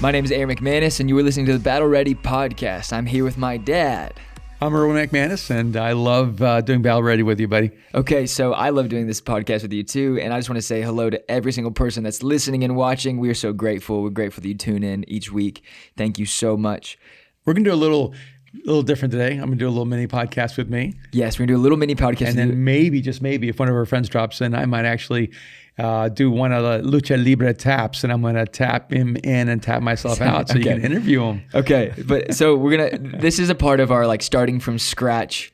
My name is Aaron McManus, and you are listening to the Battle Ready podcast. I'm here with my dad. I'm Erwin McManus, and I love doing Battle Ready with you, buddy. Okay, so I love doing this podcast with you too, and I just want to say hello to every single person that's listening and watching. We are so grateful. We're grateful that you tune in each week. Thank you so much. We're going to do a little different today. I'm going to do a little mini podcast with me. Yes, we're going to do a little mini podcast. And then maybe, just maybe, if one of our friends drops in, I might actually do one of the Lucha Libre taps, and I'm going to tap him in and tap myself out so you can interview him. Okay, but so this is a part of our starting from scratch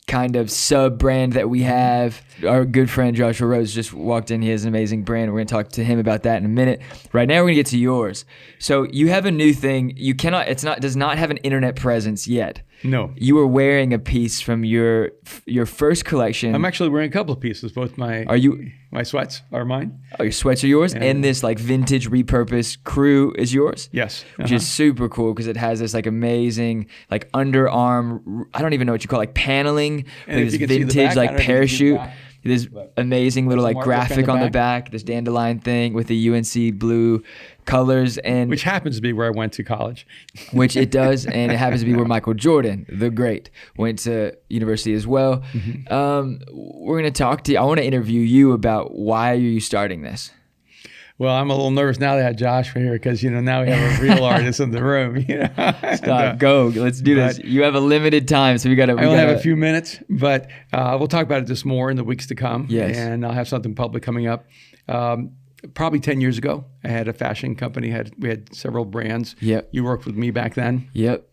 kind of sub brand that we have. Our good friend Joshua Rhodes just walked in. He has an amazing brand. We're going to talk to him about that in a minute. Right now, we're going to get to yours. So you have a new thing. Does not have an internet presence yet. No. You were wearing a piece from your first collection. I'm actually wearing a couple of pieces. Both my sweats are mine. Oh, your sweats are yours, and this vintage repurposed crew is yours. Yes, which is super cool because it has this amazing underarm. I don't even know what you call paneling. And this vintage parachute. This amazing little graphic on the back. This dandelion thing with the UNC blue colors, and which happens to be where I went to college. Which it does, and it happens to be where Michael Jordan, the great, went to university as well. Mm-hmm. We're going to talk to you. I want to interview you about why are you starting this. Well, I'm a little nervous now that I had Josh here because, now we have a real artist in the room. Stop, go. Let's do this. You have a limited time, so we got to... I only have a few minutes, but we'll talk about it just more in the weeks to come. Yes. And I'll have something public coming up. Probably 10 years ago, I had a fashion company. We had several brands. Yep. You worked with me back then. Yep.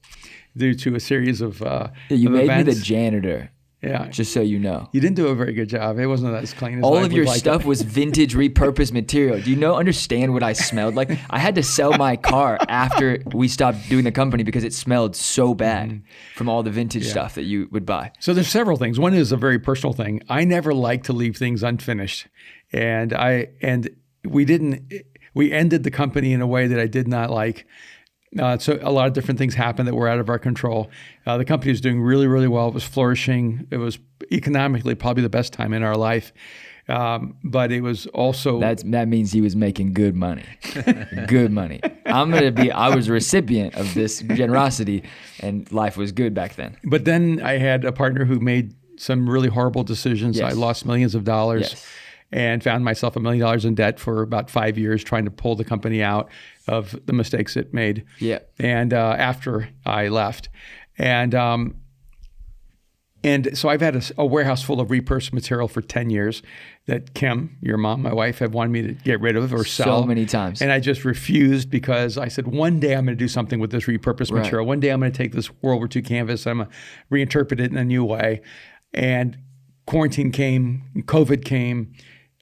Due to a series of you made events. me the janitor. Yeah. Just so you know. You didn't do a very good job. It wasn't as clean as all of your stuff was vintage repurposed material. Do you understand what I smelled like? I had to sell my car after we stopped doing the company because it smelled so bad from all the vintage stuff that you would buy. So there's several things. One is a very personal thing. I never like to leave things unfinished. And we ended the company in a way that I did not like. So a lot of different things happened that were out of our control. The company was doing really, really well. It was flourishing. It was economically probably the best time in our life. But it was also... That means he was making good money. Good money. I was a recipient of this generosity, and life was good back then. But then I had a partner who made some really horrible decisions. Yes. I lost millions of dollars. Yes. And found myself $1 million in debt for about 5 years trying to pull the company out of the mistakes it made. Yeah. And after I left. And so I've had a warehouse full of repurposed material for 10 years that Kim, your mom, my wife, have wanted me to get rid of or sell. So many times. And I just refused because I said, one day I'm going to do something with this repurposed material. One day I'm going to take this World War II canvas, I'm going to reinterpret it in a new way. And quarantine came, COVID came,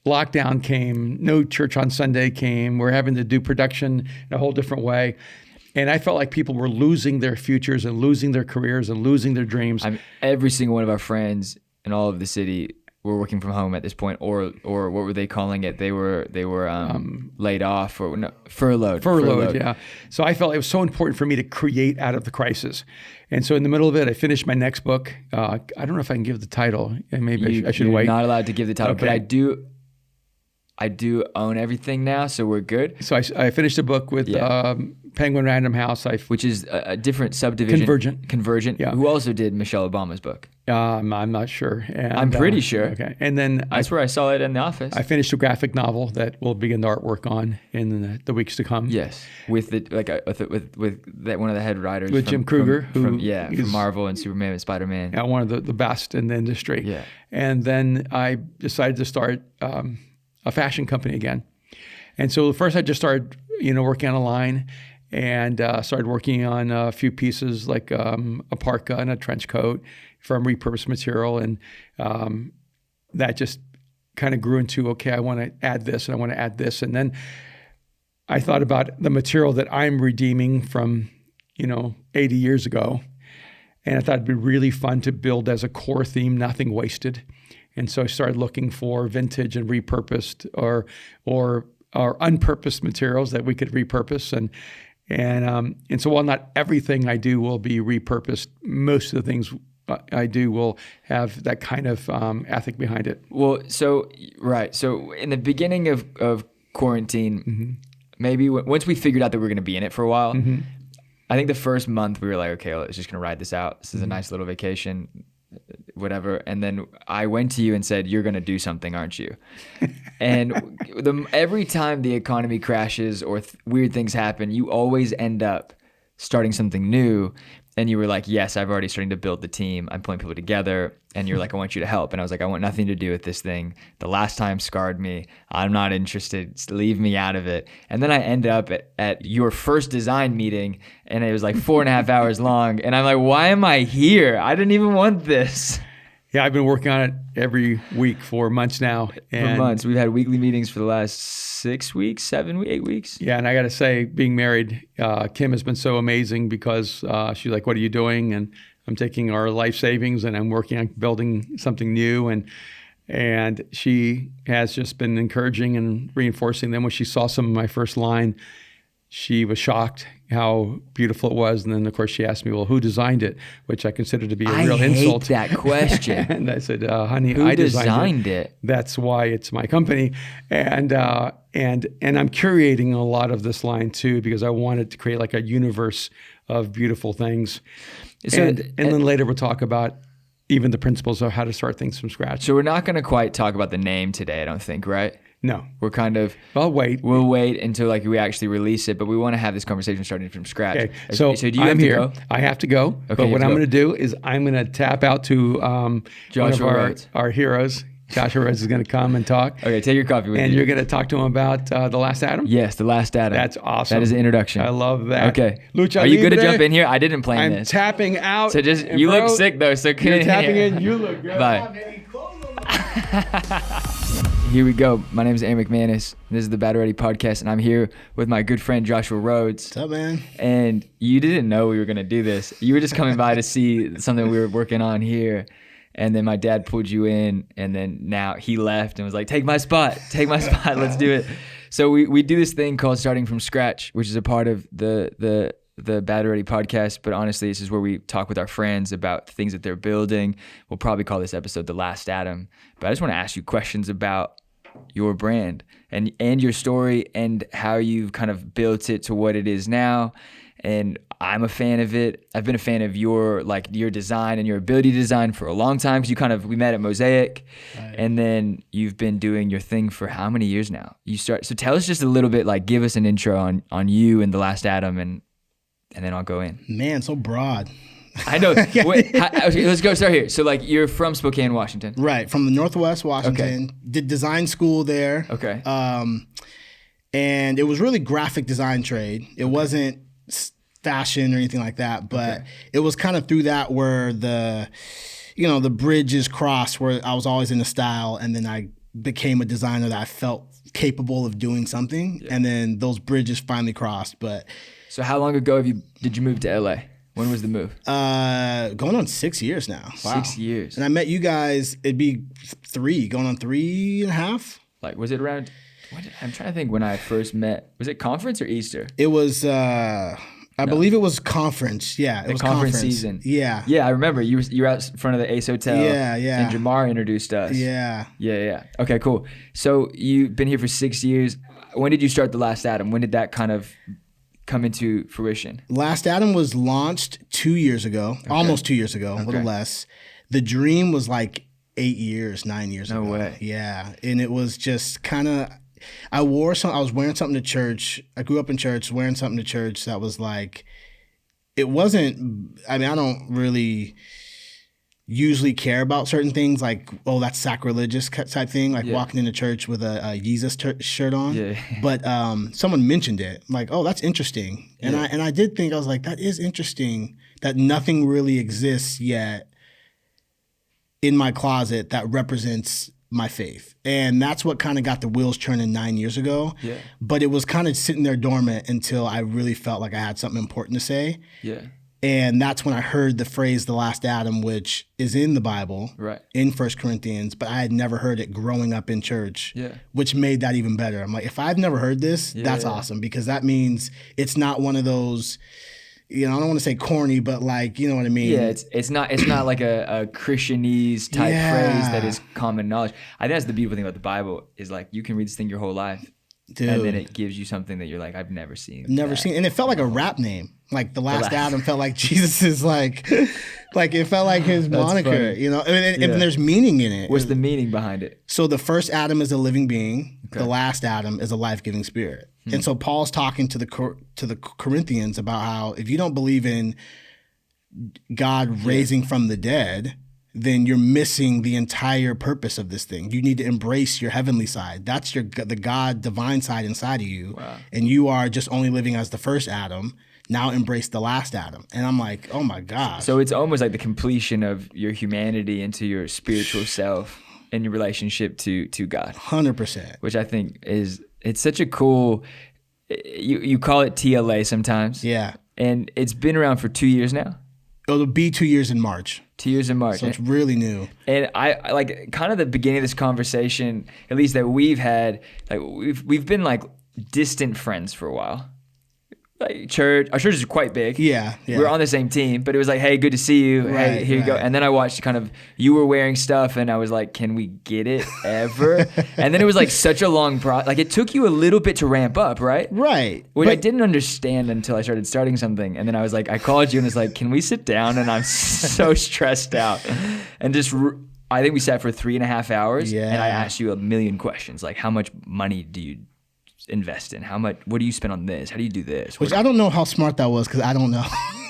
lockdown came, no church on Sunday came. We're having to do production in a whole different way. And I felt like people were losing their futures and losing their careers and losing their dreams. Every single one of our friends in all of the city were working from home at this point, or what were they calling it? They were laid off or furloughed. Furloughed, yeah. So I felt it was so important for me to create out of the crisis. And so in the middle of it, I finished my next book. I don't know if I can give the title. Maybe I should wait. You're not allowed to give the title, okay. But I do own everything now, so we're good. So I finished a book with Penguin Random House. Which is a different subdivision. Convergent. Yeah. Who also did Michelle Obama's book. I'm not sure. And, I'm pretty sure. Okay. And then I swear I saw it in the office. I finished a graphic novel that we'll begin the artwork on in the weeks to come. Yes, with that one of the head writers, with Jim Kruger, from Marvel and Superman and Spider-Man. Yeah, one of the best in the industry. Yeah. And then I decided to start a fashion company again. And so first I just started, working on a line and started working on a few pieces like a parka and a trench coat from repurposed material. And that just kind of grew into, okay, I want to add this and I want to add this. And then I thought about the material that I'm redeeming from, 80 years ago. And I thought it'd be really fun to build as a core theme, nothing wasted. And so I started looking for vintage and repurposed or unpurposed materials that we could repurpose. And so while not everything I do will be repurposed, most of the things I do will have that kind of ethic behind it. Well, so in the beginning of quarantine, maybe once we figured out that we were going to be in it for a while, I think the first month we were like, okay, let's just going to ride this out. This is a nice little vacation, whatever. And then I went to you and said, you're going to do something, aren't you? And every time the economy crashes or weird things happen, you always end up starting something new. And you were like, yes, I've already starting to build the team. I'm pulling people together. And you're like, I want you to help. And I was like, I want nothing to do with this thing. The last time scarred me. I'm not interested. Just leave me out of it. And then I ended up at your first design meeting, and it was like 4.5 hours long. And I'm like, why am I here? I didn't even want this. Yeah, I've been working on it every week for months now. For months. We've had weekly meetings for the last 6 weeks, 7 weeks, 8 weeks. Yeah, and I got to say, being married, Kim has been so amazing because she's like, what are you doing? And I'm taking our life savings and I'm working on building something new. And she has just been encouraging and reinforcing them. When she saw some of my first line, she was shocked how beautiful it was. And then, of course, she asked me, well, who designed it? Which I consider to be a real insult. I hate that question. And I said, honey, who I designed it. That's why it's my company. And I'm curating a lot of this line, too, because I wanted to create like a universe of beautiful things. So, and then later we'll talk about even the principles of how to start things from scratch. So we're not going to quite talk about the name today, I don't think, right? No. We're kind of... I'll wait. We'll wait until like we actually release it, but we want to have this conversation starting from scratch. Okay. So do you I'm have to here. go? I have to go. Okay, but what I'm going to do is I'm going to tap out to Joshua one of Rhodes. our heroes. Joshua Rhodes is going to come and talk. Okay, take your coffee with you. And you're going to talk to him about The Last Adam? Yes, The Last Adam. That's awesome. That is the introduction. I love that. Okay. Lucha Are you good to Libre. jump in here? I didn't plan I'm this. tapping out. So just, and you bro, look sick though, so You're tapping in. You look good. Bye. Here we go. My name is Aaron McManus. This is the Battle Ready Podcast, and I'm here with my good friend Joshua Rhodes. What's up, man? And you didn't know we were going to do this. You were just coming by to see something we were working on here. And then my dad pulled you in, and then now he left and was like, take my spot, let's do it. So we do this thing called Starting From Scratch, which is a part of the Battle Ready Podcast. But honestly, this is where we talk with our friends about things that they're building. We'll probably call this episode The Last Adam. But I just want to ask you questions about your brand and your story and how you've kind of built it to what it is now. And I'm a fan of it. I've been a fan of your design and your ability to design for a long time. Because we met at Mosaic, right. And then you've been doing your thing for how many years now? So tell us just a little bit, like give us an intro on you and The Last Adam, and then I'll go in. Man, so broad. I know. Wait, okay, let's go start here. So like you're from Spokane, Washington. Right, from the Northwest Washington. Okay. Did design school there. Okay. And it was really graphic design trade. It wasn't fashion or anything like that, but it was kind of through that where the bridges crossed, where I was always into style, and then I became a designer that I felt capable of doing something, and then those bridges finally crossed. But so how long ago did you move to LA? When was the move? Going on 6 years now. Wow. 6 years. And I met you guys, it'd be 3, going on 3.5. Like, was it around, I'm trying to think when I first met. Was it conference or Easter? It was, I believe it was conference. Yeah, it was conference season. Yeah. Yeah, I remember. You were out in front of the Ace Hotel. Yeah. And Jamar introduced us. Yeah. Okay, cool. So you've been here for 6 years. When did you start The Last Adam? When did that kind of come into fruition? Last Adam was launched 2 years ago, almost 2 years ago, a little less. The dream was like 9 years ago. No way. Yeah, and it was just kind of, I was wearing something to church. I grew up in church, wearing something to church that was like, it wasn't, I don't really usually care about certain things like, oh, that's sacrilegious type thing, like walking into church with a Jesus shirt on. Yeah. But someone mentioned it, I'm like, oh, that's interesting. And I did think, I was like, that is interesting that nothing really exists yet in my closet that represents my faith. And that's what kind of got the wheels turning 9 years ago. Yeah. But it was kind of sitting there dormant until I really felt like I had something important to say. Yeah. And that's when I heard the phrase "the last Adam," which is in the Bible, right, in 1 Corinthians, but I had never heard it growing up in church, which made that even better. I'm like, if I've never heard this, that's awesome, because that means it's not one of those, I don't want to say corny, but like, you know what I mean? Yeah, it's not like a Christianese type phrase that is common knowledge. I think that's the beautiful thing about the Bible is like you can read this thing your whole life Dude. And then it gives you something that you're like, I've never seen. Never seen. And it felt like a rap name. Like the last Adam felt like Jesus's like it felt like his moniker, funny. you know. And there's meaning in it. What's the meaning behind it? So the first Adam is a living being. Okay. The last Adam is a life-giving spirit. And so Paul's talking to the Corinthians about how if you don't believe in God raising from the dead, then you're missing the entire purpose of this thing. You need to embrace your heavenly side. That's the God divine side inside of you. Wow. And you are just only living as the first Adam. Now embrace the last Adam. And I'm like, oh my gosh. So it's almost like the completion of your humanity into your spiritual self and your relationship to God. 100%. Which I think it's such a cool, you call it TLA sometimes. Yeah. And it's been around for 2 years now. It'll be 2 years in March. 2 years in March. So it's really new. And I like kind of the beginning of this conversation, at least that we've had, like we've been like distant friends for a while. Like our church is quite big. Yeah. We're on the same team, but it was like, hey, good to see you. Right, hey, here you go. And then I watched kind of, you were wearing stuff and I was like, can we get it ever? And then it was like such a long process. Like it took you a little bit to ramp up, right? Right. Which I didn't understand until I started starting something. And then I was like, I called you and it's like, can we sit down? And I'm so stressed out. And just, I think we sat for 3.5 hours. Yeah. And I asked you a million questions. Like, how much money do you invest in? What do you spend on this? How do you do this? Which I don't know how smart that was because I don't know.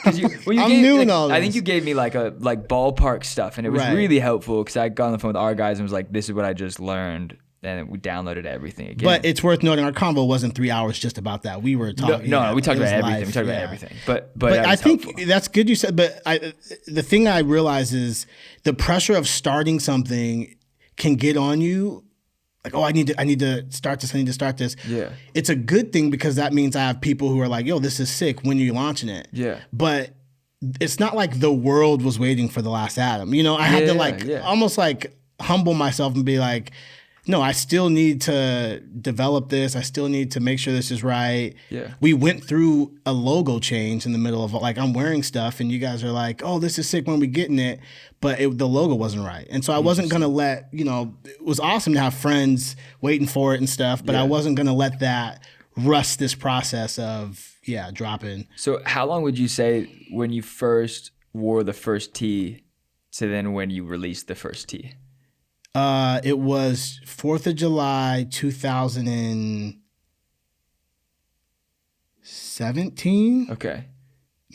I'm new in all this. I think you gave me like ballpark stuff, and it was really helpful because I got on the phone with our guys and was like, "This is what I just learned," and we downloaded everything again. But it's worth noting our convo wasn't 3 hours just about that. We were talking. No, we talked about everything. We talked about everything. But I think helpful. that's good you said. But the thing I realize is the pressure of starting something can get on you. Like, oh, I need to start this. I need to start this. Yeah. It's a good thing because that means I have people who are like, yo, this is sick when you're launching it. Yeah. But it's not like the world was waiting for the last Adam. You know, I had to almost like humble myself and be like, no, I still need to develop this. I still need to make sure this is right. Yeah. We went through a logo change in the middle of like, I'm wearing stuff and you guys are like, oh, this is sick when we getting it. But the logo wasn't right. And so I wasn't going to let, it was awesome to have friends waiting for it and stuff, but I wasn't going to let that rust this process of, dropping. So how long would you say when you first wore the first tee to then when you released the first tee? It was 4th of July, 2017. Okay.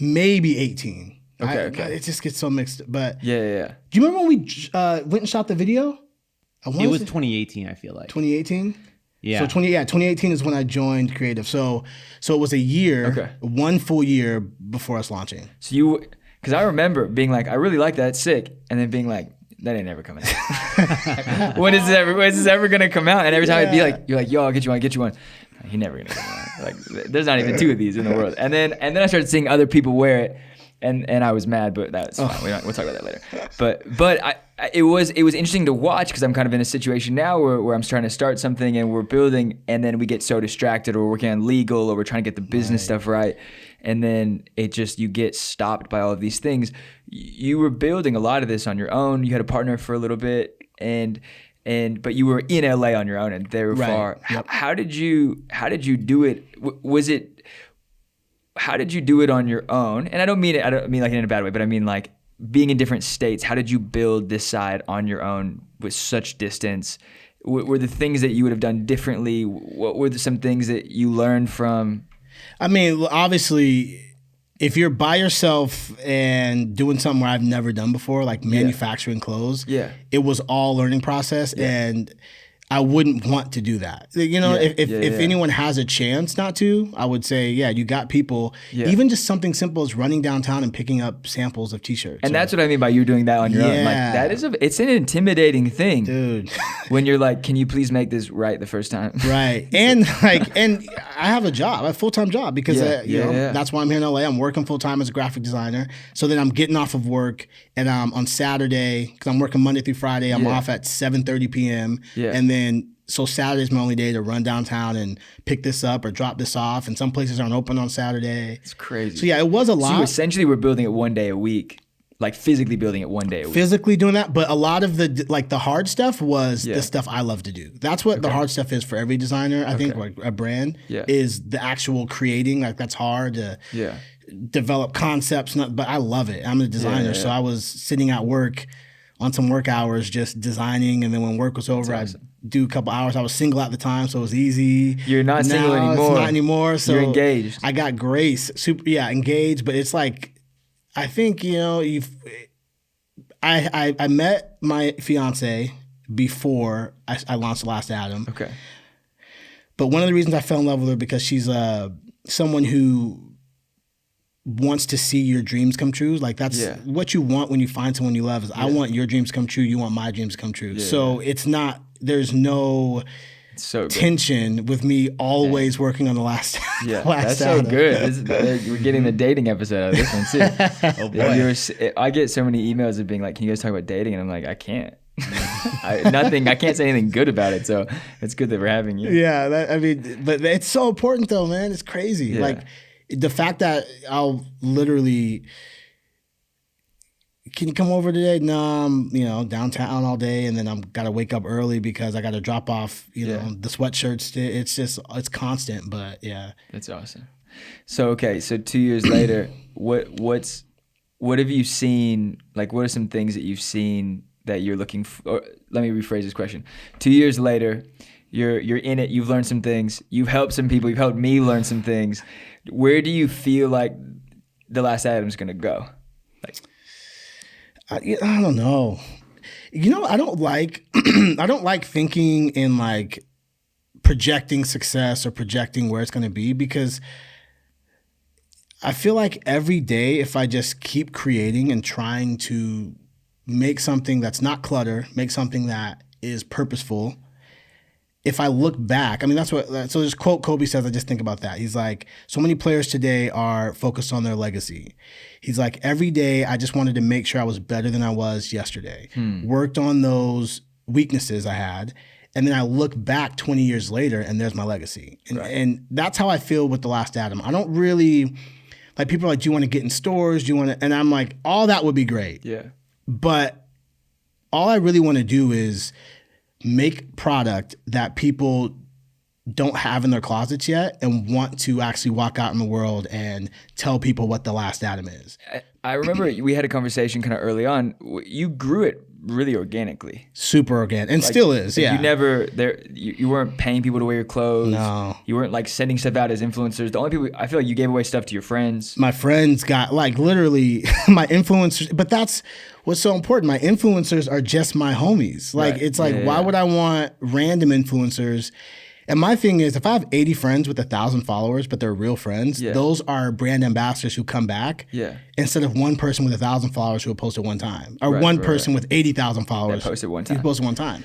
Maybe 18. Okay. It just gets so mixed. But yeah. Do you remember when we went and shot the video? It was 2018, I feel like. 2018? Yeah. So 2018 is when I joined Creative. So it was a year, 1 full year before us launching. So because I remember being like, I really like that, it's sick. And then being like, that ain't never coming out. When is this ever gonna come out? And every time I'd be like, you're like, yo, I'll get you one. He never gonna come out. Like, there's not even 2 of these in the world. And then I started seeing other people wear it, and I was mad, but that's fine. We'll talk about that later. But it was interesting to watch because I'm kind of in a situation now where I'm trying to start something and we're building, and then we get so distracted, or we're working on legal, or we're trying to get the business stuff right. And then you get stopped by all of these things. You were building a lot of this on your own. You had a partner for a little bit, but you were in LA on your own, and they were far. Yep. How did you do it? How did you do it on your own? And I don't mean like in a bad way, but I mean like being in different states. How did you build this side on your own with such distance? Were the things that you would have done differently? What were some things that you learned from? I mean, obviously, if you're by yourself and doing something where I've never done before, like manufacturing clothes, it was all learning process, and I wouldn't want to do that. If anyone has a chance not to, I would say, you got people, even just something simple as running downtown and picking up samples of t-shirts. And that's what I mean by you doing that on your own. Like it's an intimidating thing. Dude. When you're like, can you please make this right the first time? Right. And I have a job, I have a full-time job because that's why I'm here in LA. I'm working full-time as a graphic designer. So then I'm getting off of work, and on Saturday, because I'm working Monday through Friday, I'm off at 7:30 p.m. And then so Saturday's my only day to run downtown and pick this up or drop this off. And some places aren't open on Saturday. It's crazy. So it was a lot. So you essentially were building it one day a week. like physically building it one day a week. Physically doing that, but a lot of the hard stuff was the stuff I love to do. That's what the hard stuff is for every designer. I think like a brand is the actual creating. Like that's hard to develop concepts, but I love it. I'm a designer, so I was sitting at work on some work hours just designing, and then when work was over, I'd do a couple hours. I was single at the time, so it was easy. You're not single anymore. It's not anymore. So you're engaged. I got grace. Engaged, but it's like I think I met my fiance before I launched The Last Adam. Okay. But one of the reasons I fell in love with her because she's someone who wants to see your dreams come true. Like that's what you want when you find someone you love is I want your dreams come true. You want my dreams come true. So it's not, there's no tension with me always working on the last. That's so good. We're getting the dating episode out of this one too. Oh boy. I get so many emails of being like, can you guys talk about dating? And I'm like, I can't. I can't say anything good about it. So it's good that we're having you. Yeah. But it's so important though, man. It's crazy. Yeah. Like, the fact that I'll literally, can you come over today? No, I'm, downtown all day, and then I'm got to wake up early because I got to drop off, the sweatshirts. It's constant, but yeah. That's awesome. So 2 years later, what have you seen? Like, what are some things that you've seen that you're looking for? Or, let me rephrase this question. 2 years later, you're in it. You've learned some things. You've helped some people. You've helped me learn some things. Where do you feel like The Last Adam's gonna go? Like, I don't know. I don't like I don't like thinking in like projecting success or projecting where it's gonna be because I feel like every day if I just keep creating and trying to make something that's not clutter, make something that is purposeful. If I look back, so this quote Kobe says, I just think about that. He's like, so many players today are focused on their legacy. He's like, every day I just wanted to make sure I was better than I was yesterday. Worked on those weaknesses I had. And then I look back 20 years later and there's my legacy. And that's how I feel with The Last Adam. I don't really, like people are like, do you want to get in stores? Do you want to, and I'm like, all that would be great. Yeah. But all I really want to do is make product that people don't have in their closets yet and want to actually walk out in the world and tell people what The Last Adam is. I remember we had a conversation kind of early on. You grew it really organically. Super organic. And still is, yeah. You weren't paying people to wear your clothes. No. You weren't like sending stuff out as influencers. The only people, I feel like you gave away stuff to your friends. My friends got like literally my influencers, but that's what's so important. My influencers are just my homies. Like it's like, why would I want random influencers? And my thing is, if I have 80 friends with 1,000 followers, but they're real friends, those are brand ambassadors who come back. Yeah. Instead of one person with 1,000 followers who will post it one time, or one person with 80,000 followers that posted one time. Who posted one time.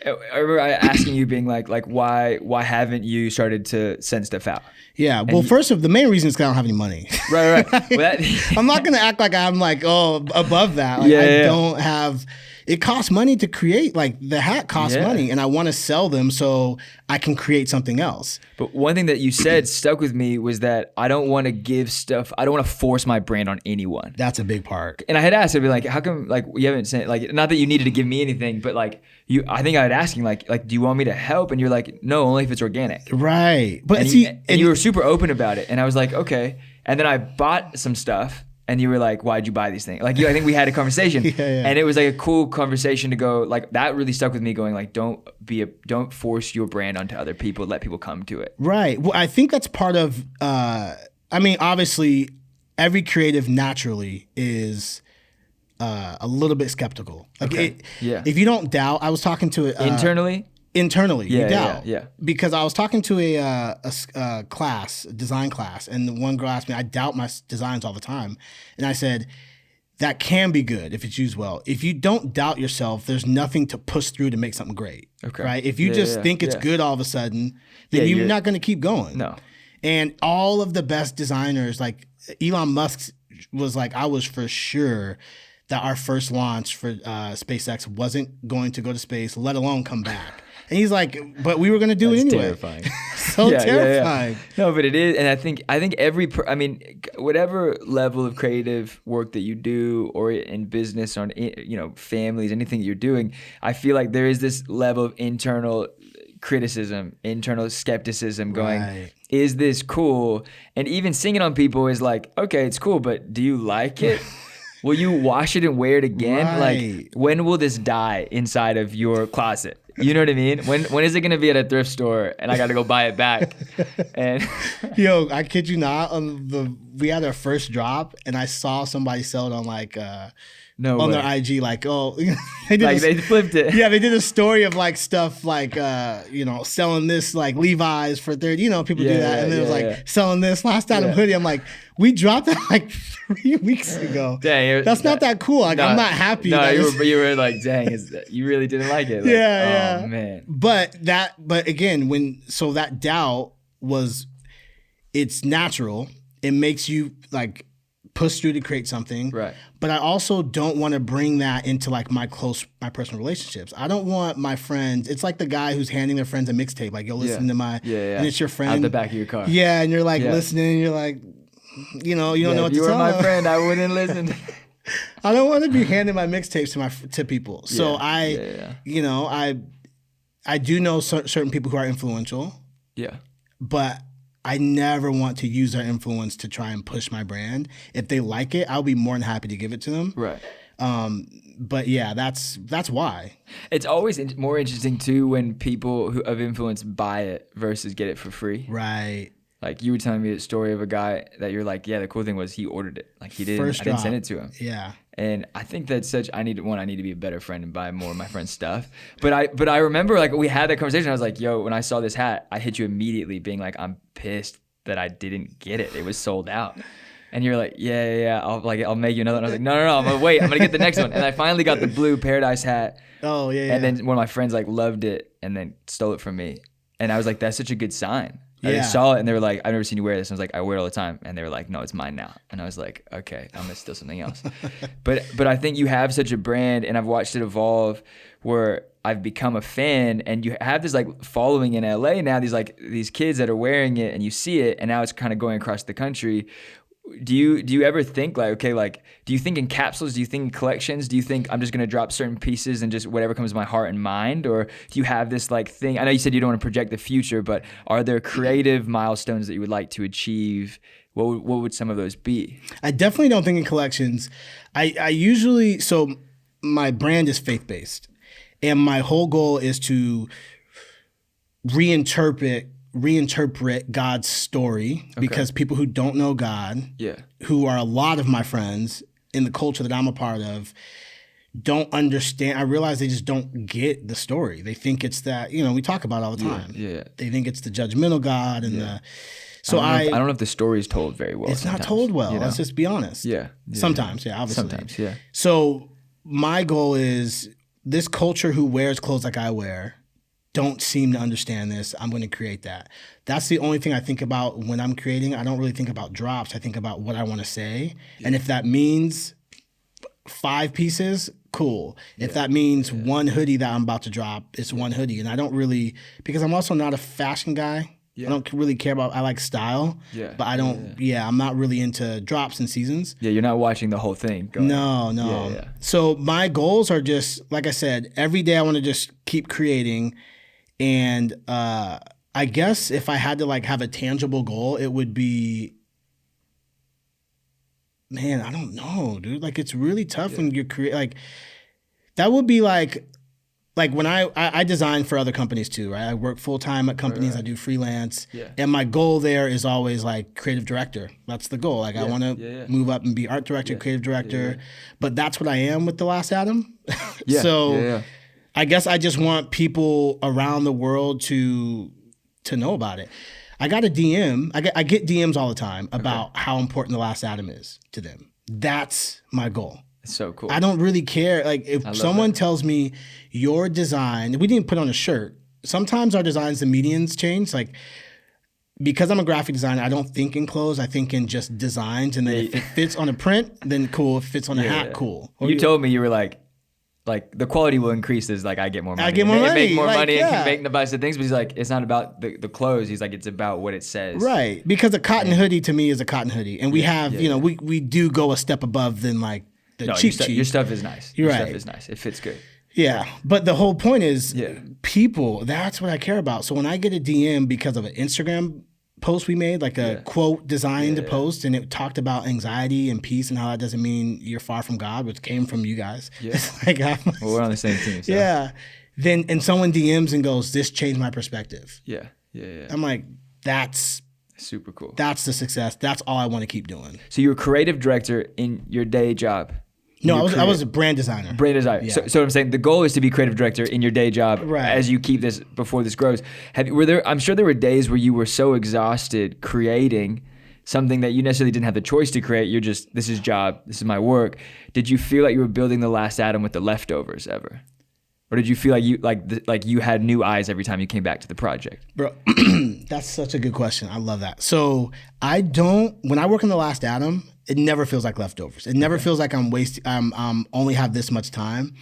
I remember asking you, being like, why haven't you started to send stuff out? Yeah. Well, the main reason is because I don't have any money. Right. Well, I'm not gonna act like I'm like above that. Like, I don't have. It costs money to create. Like the hat costs money, and I want to sell them so I can create something else. But one thing that you said stuck with me was that I don't want to give stuff. I don't want to force my brand on anyone. That's a big part. And I had asked, I'd be like, how come like you haven't sent like, not that you needed to give me anything, but like I think I had asking like do you want me to help? And you're like, no, only if it's organic. Right. But and you were super open about it, and I was like, okay. And then I bought some stuff. And you were like, why'd you buy these things? Like, I think we had a conversation, and it was like a cool conversation to go. Like that really stuck with me. Going like, don't force your brand onto other people. Let people come to it. Right. Well, I think that's part of. Obviously, every creative naturally is a little bit skeptical. Like, if you don't doubt, I was talking to it Internally, you doubt. Yeah. Because I was talking to a class, a design class, and the one girl asked me, I doubt my designs all the time. And I said, that can be good if it's used well. If you don't doubt yourself, there's nothing to push through to make something great. Okay. Right? If you just think it's good all of a sudden, then you're not going to keep going. No. And all of the best designers, like Elon Musk was like, I was for sure that our first launch for SpaceX wasn't going to go to space, let alone come back. And he's like, but we were going to do it anyway. Terrifying. So terrifying. No, but it is. And I think whatever level of creative work that you do or in business or, families, anything that you're doing, I feel like there is this level of internal criticism, internal skepticism going, is this cool? And even singing on people is like, okay, it's cool, but do you like it? Will you wash it and wear it again? Like, when will this die inside of your closet? You know what I mean? When is it gonna be at a thrift store and I gotta go buy it back? And yo, I kid you not, we had our first drop and I saw somebody sell it on like on their IG, like, oh, they flipped it. Yeah, they did a story of like stuff like selling this like Levi's for 30. People do that, and then it was like selling this Last Adam hoodie. I'm like, we dropped that like 3 weeks ago. Dang, that's not that cool. Like, I'm not happy. No, you were like, dang, you really didn't like it. Like, oh man. But again, that doubt it's natural. It makes you like push through to create something. Right. But I also don't want to bring that into like my personal relationships. I don't want my friends. It's like the guy who's handing their friends a mixtape. Like, yo, listen to my, and it's your friend. Out the back of your car. Yeah. And you're like listening and you're like, you don't know what to tell them. If you were my them. friend, I wouldn't listen. I don't want to be handing my mixtapes to people. So I do know certain people who are influential. Yeah. But I never want to use their influence to try and push my brand. If they like it, I'll be more than happy to give it to them. Right. But yeah, that's why. It's always more interesting too when people who of influence buy it versus get it for free. Right. Like you were telling me a story of a guy that you're like, yeah, the cool thing was he ordered it. Like I didn't send it to him. Yeah. And I think that's I need to be a better friend and buy more of my friend's stuff. But I remember like we had that conversation. I was like, yo, when I saw this hat, I hit you immediately being like, I'm pissed that I didn't get it. It was sold out. And you're like, yeah. I'll make you another one. I was like, no. I'm gonna wait. I'm gonna get the next one. And I finally got the blue Paradise hat. Oh yeah. And then one of my friends like loved it and then stole it from me. And I was like, that's such a good sign. They saw it and they were like, I've never seen you wear this. And I was like, I wear it all the time. And they were like, no, it's mine now. And I was like, okay, I'm gonna steal something else. But I think you have such a brand, and I've watched it evolve where I've become a fan, and you have this like following in LA now. These kids that are wearing it, and you see it, and now it's kind of going across the country. Do you ever think like, okay, like, do you think in capsules? Do you think in collections? Do you think I'm just going to drop certain pieces and just whatever comes to my heart and mind? Or do you have this like thing? I know you said you don't want to project the future, but are there creative milestones that you would like to achieve? What would some of those be? I definitely don't think in collections. I usually, so my brand is faith-based, and my whole goal is to reinterpret God's story, because people who don't know God, who are a lot of my friends in the culture that I'm a part of, don't understand. I realize they just don't get the story. They think it's that, we talk about it all the time. Yeah. They think it's the judgmental God and the. So I don't know if the story is told very well. It's sometimes, not told well. Let's just be honest. Yeah. Sometimes, obviously. Sometimes, yeah. So my goal is this culture who wears clothes like I wear don't seem to understand this. I'm going to create that. That's the only thing I think about when I'm creating. I don't really think about drops. I think about what I want to say. Yeah. And if that means 5 pieces, cool. If that means one hoodie that I'm about to drop, it's one hoodie. And I don't really, because I'm also not a fashion guy. Yeah. I don't really care about, I like style, but I don't, I'm not really into drops and seasons. Yeah, you're not watching the whole thing. No. Yeah. So my goals are just, like I said, every day I want to just keep creating. And I guess if I had to like have a tangible goal, it would be, man, I don't know, dude. Like, it's really tough when you're like, that would be like when I design for other companies too, right? I work full time at companies. Right. I do freelance. Yeah. And my goal there is always like creative director. That's the goal. Like I want to move up and be art director, creative director. But that's what I am with The Last Adam. I guess I just want people around the world to know about it. I got a DM. I get DMs all the time about how important The Last Adam is to them. That's my goal. It's so cool. I don't really care. Like if someone tells me your design, we didn't put on a shirt. Sometimes our designs, the medians change. Like because I'm a graphic designer, I don't think in clothes. I think in just designs. And then if it fits on a print, then cool. If it fits on a hat, cool. You told me, you were like, like the quality will increase as like I get more money. I get more money. Make more like, money yeah. and can make the buy the things. But he's like, it's not about the clothes. He's like, it's about what it says. Right. Because a cotton hoodie to me is a cotton hoodie. And we have, we do go a step above than like the cheap. Your stuff is nice. Your stuff is nice. It fits good. Yeah. But the whole point is people, that's what I care about. So when I get a DM because of an Instagram post we made, like a quote designed post, and it talked about anxiety and peace and how that doesn't mean you're far from God, which came from you guys. Yeah. It's like, well, we're on the same team. So. Yeah. Then, and someone DMs and goes, this changed my perspective. Yeah. I'm like, that's super cool. That's the success. That's all I want to keep doing. So you're a creative director in your day job. No, I was a brand designer. Brand designer. Yeah. So I'm saying the goal is to be creative director in your day job as you keep this before this grows. I'm sure there were days where you were so exhausted creating something that you necessarily didn't have the choice to create. You're just, this is job, this is my work. Did you feel like you were building the last Adam with the leftovers ever? Or did you feel like you had new eyes every time you came back to the project? Bro, that's such a good question. I love that. So when I work on the last Adam, it never feels like leftovers. It never feels like I'm only have this much time.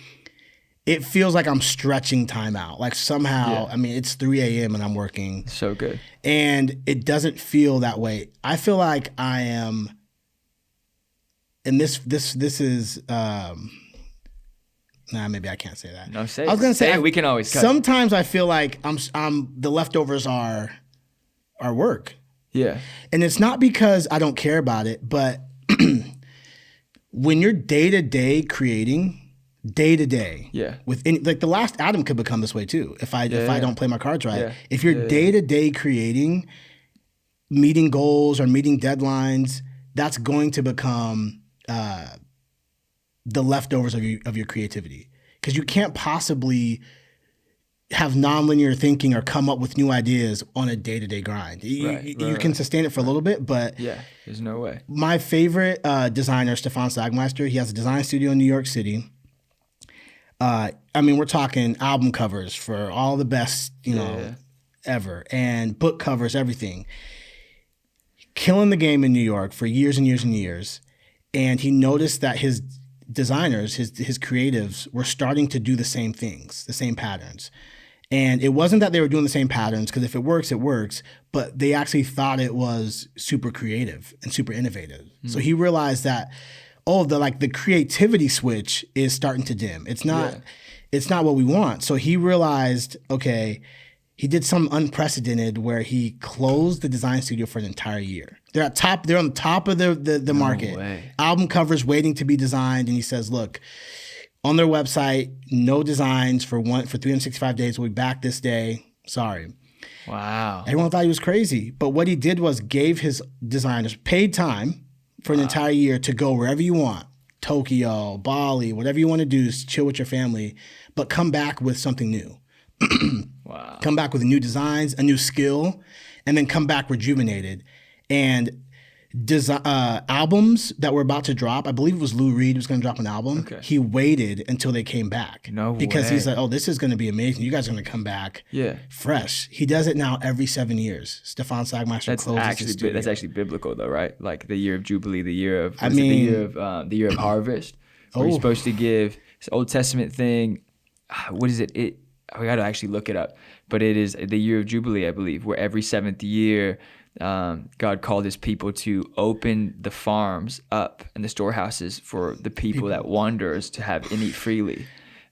It feels like I'm stretching time out. Like somehow, I mean, it's 3 a.m. and I'm working. So good. And it doesn't feel that way. I feel like I am, and this is, maybe I can't say that. No, say it. I was gonna say we can always cut. Sometimes I feel like I'm the leftovers are work. Yeah. And it's not because I don't care about it, but when you're day-to-day creating, with like the last Adam could become this way too if I don't play my cards right. Yeah. If you're day-to-day creating, meeting goals or meeting deadlines, that's going to become the leftovers of your creativity, because you can't possibly have nonlinear thinking or come up with new ideas on a day-to-day grind. You can sustain it for a little bit, but there's no way. My favorite designer, Stefan Sagmeister, he has a design studio in New York City. I mean, we're talking album covers for all the best, ever, and book covers, everything. Killing the game in New York for years and years and years. And he noticed that his designers, his creatives, were starting to do the same things, the same patterns. And it wasn't that they were doing the same patterns, because if it works, it works, but they actually thought it was super creative and super innovative. So he realized that, the creativity switch is starting to dim. It's not what we want. So he realized, he did something unprecedented where he closed the design studio for an entire year. They're on the top of the market. Way. Album covers waiting to be designed, and he says, look, on their website, no designs for 365 days. We'll be back this day. Sorry. Wow. Everyone thought he was crazy. But what he did was gave his designers paid time for an entire year to go wherever you want. Tokyo, Bali, whatever you want to do, chill with your family, but come back with something new. Wow. Come back with new designs, a new skill, and then come back rejuvenated. And albums that were about to drop, I believe it was Lou Reed who was going to drop an album. Okay. He waited until they came back. No because way. He's like, this is going to be amazing. You guys are going to come back fresh. He does it now every 7 years. Stefan Sagmeister closes his studio. That's actually biblical though, right? Like the year of Jubilee, the year of the year of harvest. Where you're supposed to give this Old Testament thing. What is it? We got to actually look it up. But it is the year of Jubilee, I believe, where every 7th year God called his people to open the farms up and the storehouses for the people that wanderers to have and eat freely.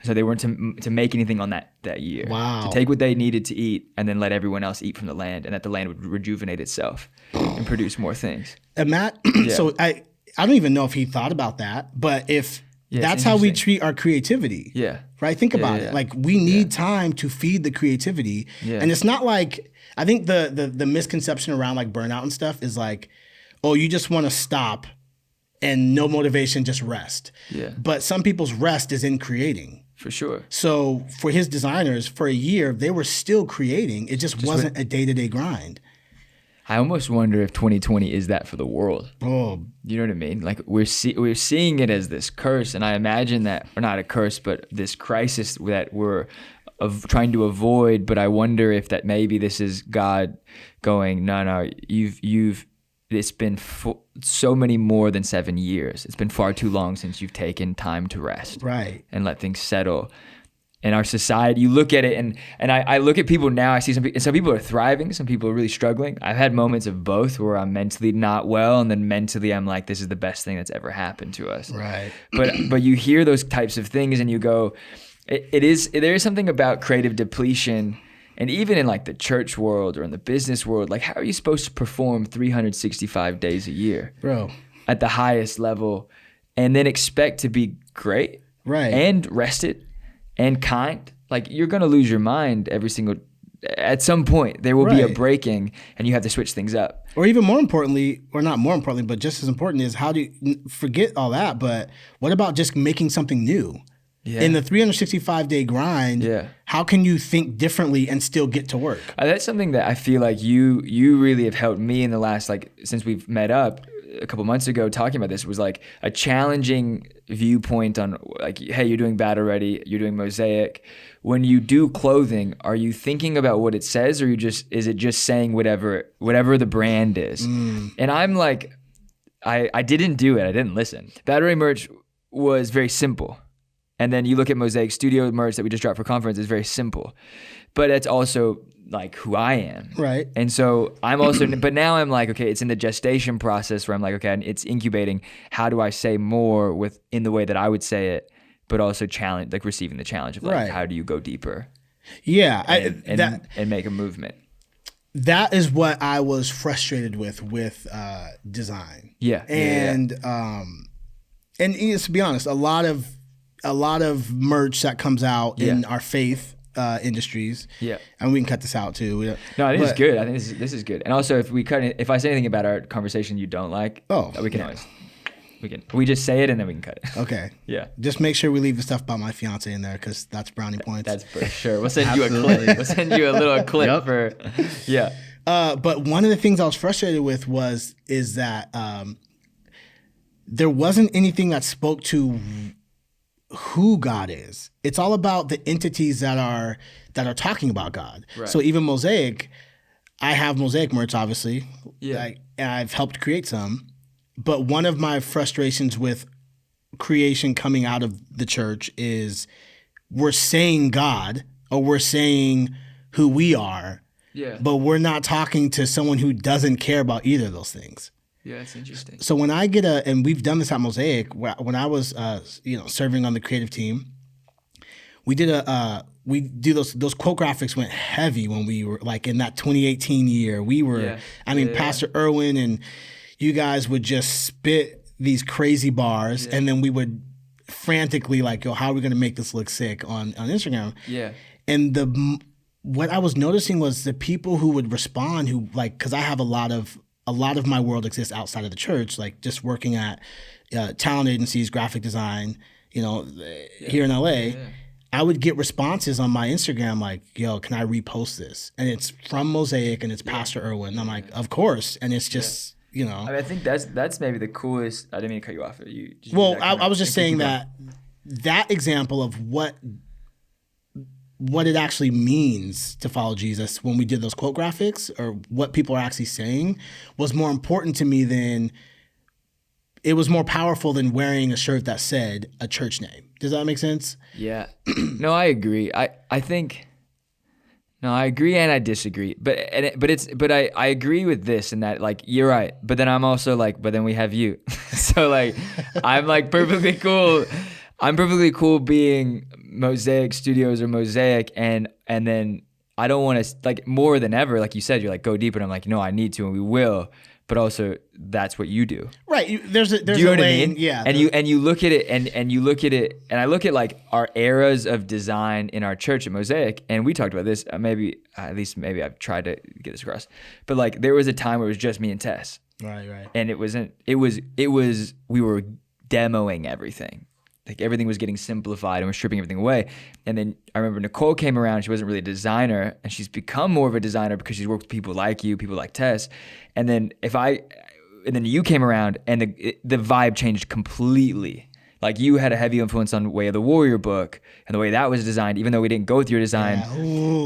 So they weren't to make anything on that year. Wow. To take what they needed to eat and then let everyone else eat from the land, and that the land would rejuvenate itself and produce more things. And Matt, so I don't even know if he thought about that, but if that's how we treat our creativity. Yeah. Right? Think about it. Like, we need time to feed the creativity. Yeah. And it's not like, I think the misconception around like burnout and stuff is like, you just want to stop and no motivation, just rest. Yeah. But some people's rest is in creating. For sure. So for his designers, for a year, they were still creating. It just wasn't a day-to-day grind. I almost wonder if 2020 is that for the world. Oh, you know what I mean? Like we're seeing it as this curse, and I imagine that, or not a curse, but this crisis that we're trying to avoid. But I wonder if that maybe this is God going, no, you've it's been so many more than 7 years. It's been far too long since you've taken time to rest, Right, and let things settle. In our society, you look at it, and I look at people now. I see some people are thriving, some people are really struggling. I've had moments of both where I'm mentally not well, and then mentally I'm like, this is the best thing that's ever happened to us. right. But you hear those types of things, and you go, there is something about creative depletion. And even in like the church world or in the business world, like how are you supposed to perform 365 days a year, Bro, at the highest level, and then expect to be great, right. and rested and kind? Like, you're going to lose your mind at some point. There will be a Right. breaking, and you have to switch things up. Or even more importantly, or not more importantly, but just as important is how do you forget all that, but what about just making something new? Yeah. In the 365-day grind, Yeah. how can you think differently and still get to work? That's something that I feel like you really have helped me in the last, like, since we've met up a couple months ago talking about this, was like a challenging viewpoint on like, hey, you're doing bad already, you're doing Mosaic. When you do clothing, are you thinking about what it says, or is it just saying whatever the brand is? And I'm like, I didn't do it. I didn't listen. Battery merch was very simple. And then you look at Mosaic Studio merch that we just dropped for conference, it's very simple. But it's also like who I am. Right. And so I'm also, but now I'm like, okay, it's in the gestation process where I'm like, okay, it's incubating. How do I say more in the way that I would say it, but also challenge, like receiving the challenge of like, Right. how do you go deeper Yeah. and make a movement? That is what I was frustrated with design. Yeah. And to be honest, a lot of merch that comes out in our faith industries. Yeah. And we can cut this out too. No, I think it's good. I think this is good. And also, if I say anything about our conversation you don't like, we can always. We just say it and then we can cut it. Okay. Yeah. Just make sure we leave the stuff about my fiance in there, because that's brownie points. That's for sure. We'll send you a clip. We'll send you a little clip for. Yeah. But one of the things I was frustrated with is that there wasn't anything that spoke to who God is. It's all about the entities that are talking about God. Right. So even Mosaic, I have Mosaic merch, obviously. Yeah. And I've helped create some. But one of my frustrations with creation coming out of the church is we're saying God, or we're saying who we are, but we're not talking to someone who doesn't care about either of those things. Yeah, it's interesting. So when I get and we've done this at Mosaic, when I was serving on the creative team, we do those quote graphics went heavy when we were like in that 2018 year. We were, Pastor Erwin and you guys would just spit these crazy bars, and then we would frantically like, yo, how are we going to make this look sick on Instagram? Yeah. And what I was noticing was the people who would respond, who like, because I have a lot of my world exists outside of the church, like just working at talent agencies, graphic design, here in LA. Yeah. I would get responses on my Instagram like, yo, can I repost this? And it's from Mosaic and it's Pastor Erwin. And I'm like, of course. And it's just, I think that's maybe the coolest. I didn't mean to cut you off. I was just saying that example of what it actually means to follow Jesus when we did those quote graphics, or what people are actually saying, was more important to me than, it was more powerful than wearing a shirt that said a church name. Does that make sense? Yeah. No, I agree. I agree and I disagree. But I agree with this, and that like, you're right. But then I'm also like, but then we have you. So like, I'm like perfectly cool. I'm perfectly cool being Mosaic Studios or Mosaic, and then I don't want to, like, more than ever, like you said, you're like, go deeper, and I'm like, no, I need to, and we will, but also that's what you do. Right. There's do you know what lane, I mean? Yeah. And you look at it, and you look at it, and I look at like our eras of design in our church at Mosaic, and we talked about this. Maybe I've tried to get this across, but like there was a time where it was just me and Tess. Right. And it was we were demoing everything. Like everything was getting simplified and we're stripping everything away. And then I remember Nicole came around. She wasn't really a designer, and she's become more of a designer because she's worked with people like you, people like Tess. And then you came around, and the vibe changed completely. Like you had a heavy influence on Way of the Warrior book and the way that was designed, even though we didn't go with your design,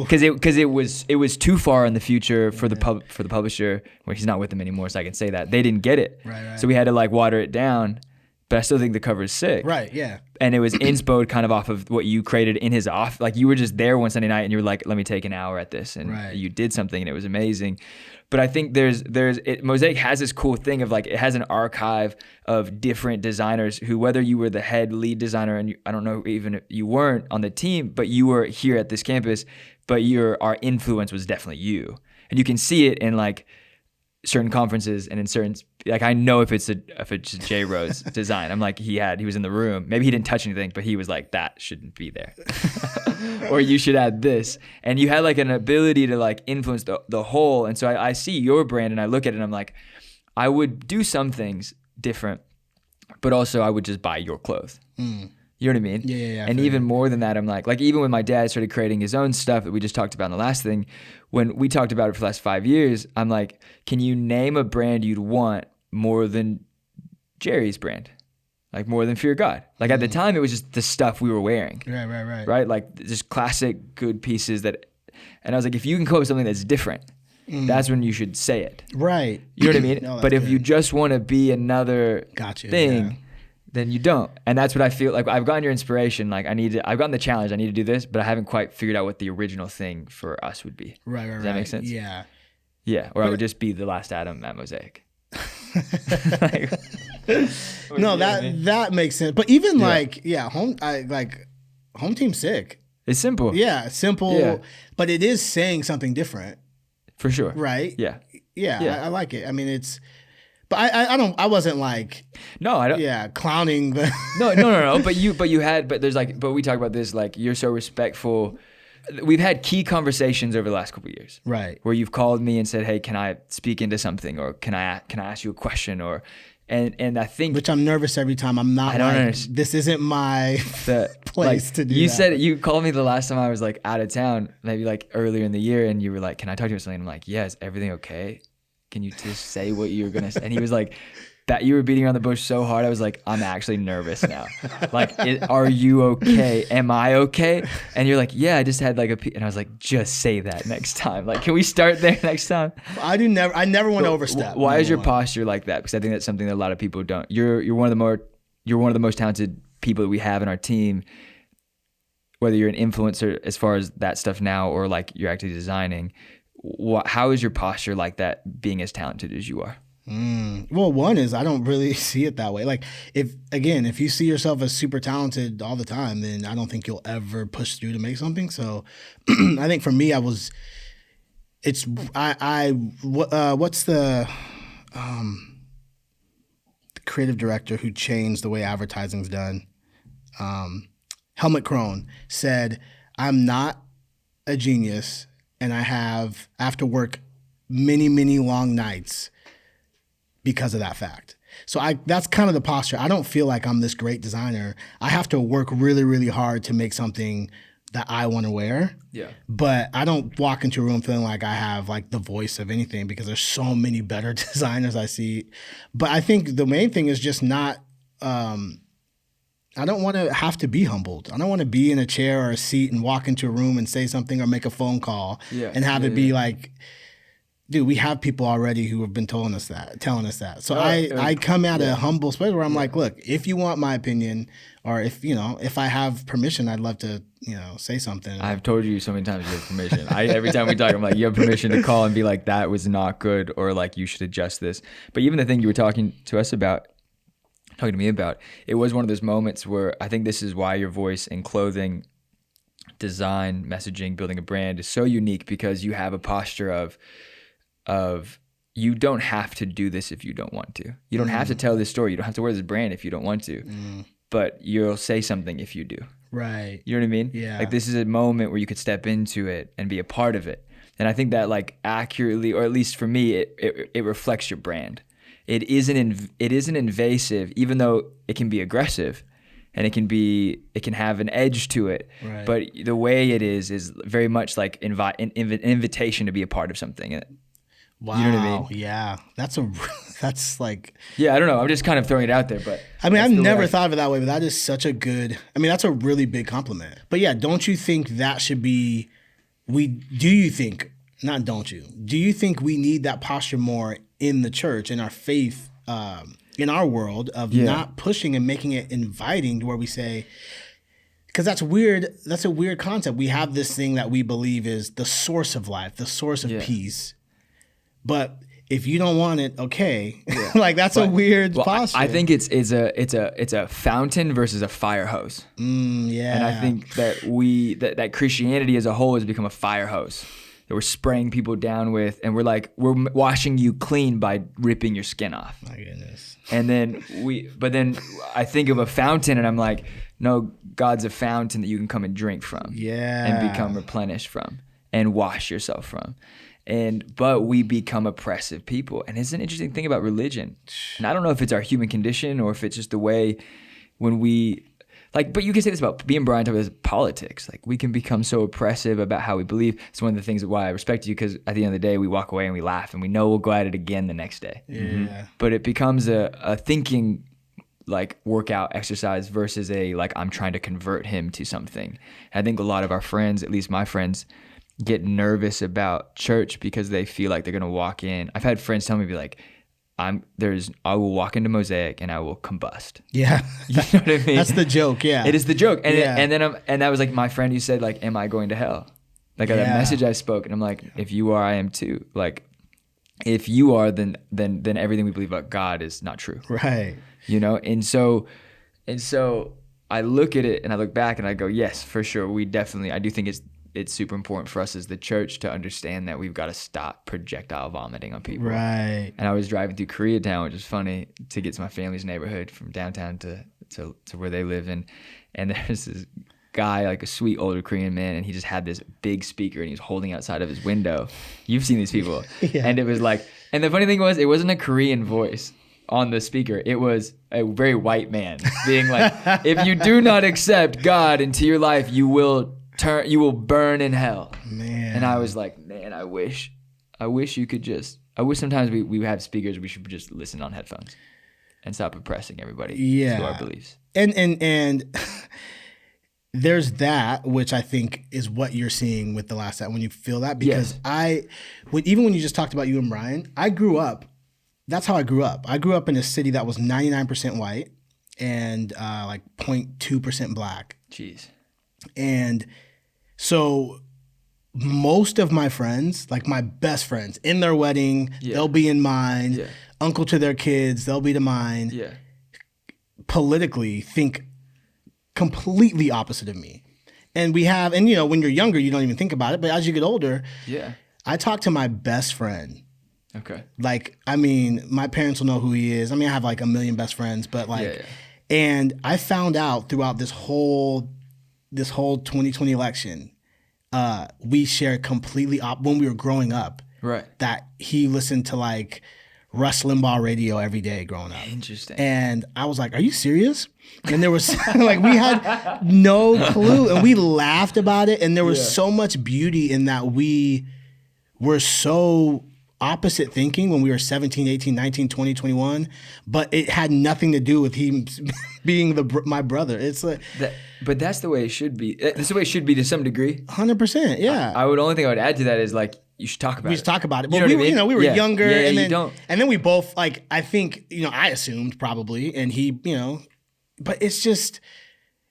because it was too far in the future for the publisher. Well, he's not with them anymore, so I can say that they didn't get it. Right. So we had to like water it down. But I still think the cover is sick. Right. Yeah. And it was inspoed kind of off of what you created in his off. Like you were just there one Sunday night and you were like, let me take an hour at this, and you did something and it was amazing. But I think Mosaic has this cool thing of like, it has an archive of different designers who, whether you were the head lead designer and I don't know even if you weren't on the team, but you were here at this campus, but our influence was definitely you. And you can see it in like certain conferences and in certain, like I know if it's a J Rhodes design, I'm like, he was in the room. Maybe he didn't touch anything, but he was like, that shouldn't be there. Or you should add this. And you had like an ability to like influence the whole. And so I see your brand and I look at it and I'm like, I would do some things different, but also I would just buy your clothes. You know what I mean? Yeah. And even more than that, I'm like even when my dad started creating his own stuff that we just talked about in the last thing, when we talked about it for the last 5 years, I'm like, can you name a brand you'd want more than Jerry's brand? Like more than Fear God. Like at the time, it was just the stuff we were wearing. Right. Right? Like just classic good pieces and I was like, if you can come up with something that's different, that's when you should say it. Right. You know what I mean? No, but if you just want to be another thing, then you don't. And that's what I feel like. I've gotten your inspiration. Like I've gotten the challenge. I need to do this, but I haven't quite figured out what the original thing for us would be. Right. Does that make sense? Yeah. Yeah. Or I would just be the last Adam at Mosaic. No, that makes sense. But even home team sick. It's simple. Yeah, simple. Yeah. But it is saying something different. For sure. Right? Yeah. Yeah. I like it. I mean, it's. But I wasn't like. No, I don't. Yeah, clowning the. No. But we talk about this. Like you're so respectful. We've had key conversations over the last couple of years. Right. Where you've called me and said, "Hey, can I speak into something, or can I ask you a question?" And I think, which I'm nervous every time. I'm not. I don't understand. This isn't my place to do. You that. said you called me the last time I was like out of town, maybe like earlier in the year, and you were like, "Can I talk to you about something?" I'm like, "Yeah, is everything okay? Can you just say what you're gonna say?" And he was like, "That you were beating around the bush so hard." I was like, "I'm actually nervous now. Like, are you okay? Am I okay?" And you're like, "Yeah, I just had like and I was like, "Just say that next time. Like, can we start there next time?" I never want to overstep. Why is your posture like that? Because I think that's something that a lot of people don't. You're one of the most talented people that we have in our team. Whether you're an influencer as far as that stuff now, or like you're actually designing. How is your posture like that, being as talented as you are? Well, one is I don't really see it that way. Like if you see yourself as super talented all the time, then I don't think you'll ever push through to make something. So I think for me, what's the creative director who changed the way advertising's done? Helmut Krohn said, "I'm not a genius. And I have to work many, many long nights because of that fact." So that's kind of the posture. I don't feel like I'm this great designer. I have to work really, really hard to make something that I want to wear. Yeah. But I don't walk into a room feeling like I have like the voice of anything, because there's so many better designers I see. But I think the main thing is just not. I don't want to have to be humbled. I don't want to be in a chair or a seat and walk into a room and say something or make a phone call and have it be like, dude, we have people already who have been telling us that. So I come at a humble space where I'm like, look, if you want my opinion, or if I have permission, I'd love to, say something. I've told you so many times you have permission. Every time we talk, I'm like, you have permission to call and be like, that was not good, or like you should adjust this. But even the thing you were talking to me about, it was one of those moments where I think this is why your voice in clothing, design, messaging, building a brand is so unique, because you have a posture of you don't have to do this if you don't want to. You don't have to tell this story. You don't have to wear this brand if you don't want to. But you'll say something if you do. Right. You know what I mean? Yeah. Like this is a moment where you could step into it and be a part of it. And I think that like accurately, or at least for me, it reflects your brand. It isn't invasive, even though it can be aggressive, and it can have an edge to it. Right. But the way it is very much like an invitation to be a part of something. Wow. You know what I mean? Yeah, that's That's like, Yeah, I don't know. I'm just kind of throwing it out there, but I mean, that's I've the way never thought of it that way, but that is such a good, I mean, that's a really big compliment. But yeah, don't you think that should be, do you think we need that posture more in the church, in our faith, in our world of not pushing and making it inviting to where we say, because that's weird. That's a weird concept. We have this thing that we believe is the source of life, the source of peace. But if you don't want it, okay. Like that's a weird posture. I think it's a fountain versus a fire hose. Yeah. And I think that that Christianity as a whole has become a fire hose that we're spraying people down with, and we're washing you clean by ripping your skin off. My goodness. And then I think of a fountain, and I'm like, no, God's a fountain that you can come and drink from. Yeah. And become replenished from and wash yourself from. But we become oppressive people. And it's an interesting thing about religion. And I don't know if it's our human condition or if it's just the way when we but you can say this about being Brian talking about politics. Like we can become so oppressive about how we believe. It's one of the things why I respect you, because at the end of the day, we walk away and we laugh and we know we'll go at it again the next day. Yeah. Mm-hmm. But it becomes a thinking workout exercise versus I'm trying to convert him to something. I think a lot of our friends, at least my friends, get nervous about church because they feel like they're going to walk in. I've had friends tell me, be like, I will walk into Mosaic and I will combust. Yeah. You know what I mean? That's the joke. Yeah. It is the joke. And Yeah. and that was like my friend who said, am I going to hell? That message I spoke. And I'm like, if you are, I am too. If you are, then everything we believe about God is not true. Right. And so I look at it and I look back and I go, yes, for sure. I do think it's super important for us as the church to understand that we've got to stop projectile vomiting on people. Right. And I was driving through Koreatown, which is funny, to get to my family's neighborhood from downtown to where they live in. And there's this guy, a sweet older Korean man, and he just had this big speaker and he was holding outside of his window. You've seen these people. Yeah. And it was and the funny thing was, it wasn't a Korean voice on the speaker. It was a very white man being if you do not accept God into your life, you will burn in hell. Man. And I was like, man, I wish you could I wish sometimes we have speakers, we should just listen on headphones and stop oppressing everybody to our beliefs. And there's that, which I think is what you're seeing with the last set when you feel that, because even when you just talked about you and Brian, that's how I grew up. I grew up in a city that was 99% white and 0.2% black. Jeez. And so most of my friends, my best friends, in their wedding, they'll be in mine. Yeah. Uncle to their kids, they'll be to mine. Yeah. Politically think completely opposite of me. And when you're younger, you don't even think about it. But as you get older, I talk to my best friend. Okay. My parents will know who he is. I have a million best friends, but and I found out throughout this whole 2020 election, we shared completely when we were growing up. Right. That he listened to Rush Limbaugh radio every day growing up. Interesting. And I was like, are you serious? And there was we had no clue, and we laughed about it. And there was so much beauty in that we were so opposite thinking when we were 17, 18, 19, 20, 21, but it had nothing to do with him being my brother. It's but that's the way it should be. That's the way it should be to some degree. 100%, yeah. Only thing I would add to that is you should talk about it. We should talk about it. But we were younger, and then and then we both I think I assumed probably, and he but it's just,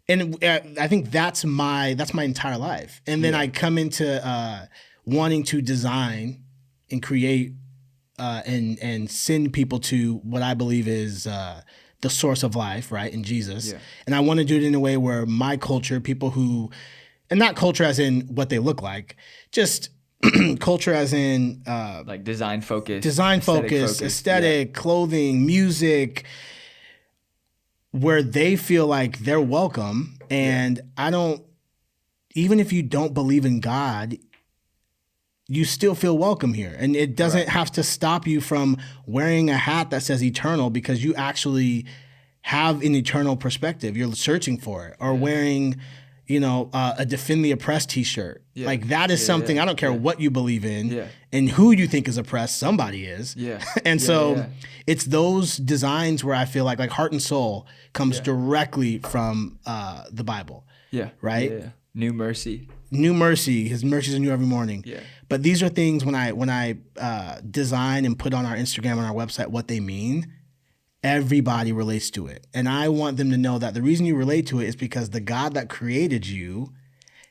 and I think that's my entire life. And then I come into wanting to design and create and send people to what I believe is the source of life, right, in Jesus. Yeah. And I want to do it in a way where my culture, people who, and not culture as in what they look like, just culture as in design focus, aesthetic, clothing, music, where they feel like they're welcome. And even if you don't believe in God, you still feel welcome here. And it doesn't have to stop you from wearing a hat that says eternal, because you actually have an eternal perspective. You're searching for it. Or wearing, a defend the oppressed t-shirt. Yeah. Like that is something, I don't care what you believe in Yeah. and who you think is oppressed, somebody is. Yeah. And Yeah, so yeah. it's those designs where I feel like Heart and Soul comes directly from the Bible. Yeah. Right? Yeah. New mercy. New mercy, his mercies are new every morning. Yeah. But these are things when I design and put on our Instagram and our website what they mean, everybody relates to it. And I want them to know that the reason you relate to it is because the God that created you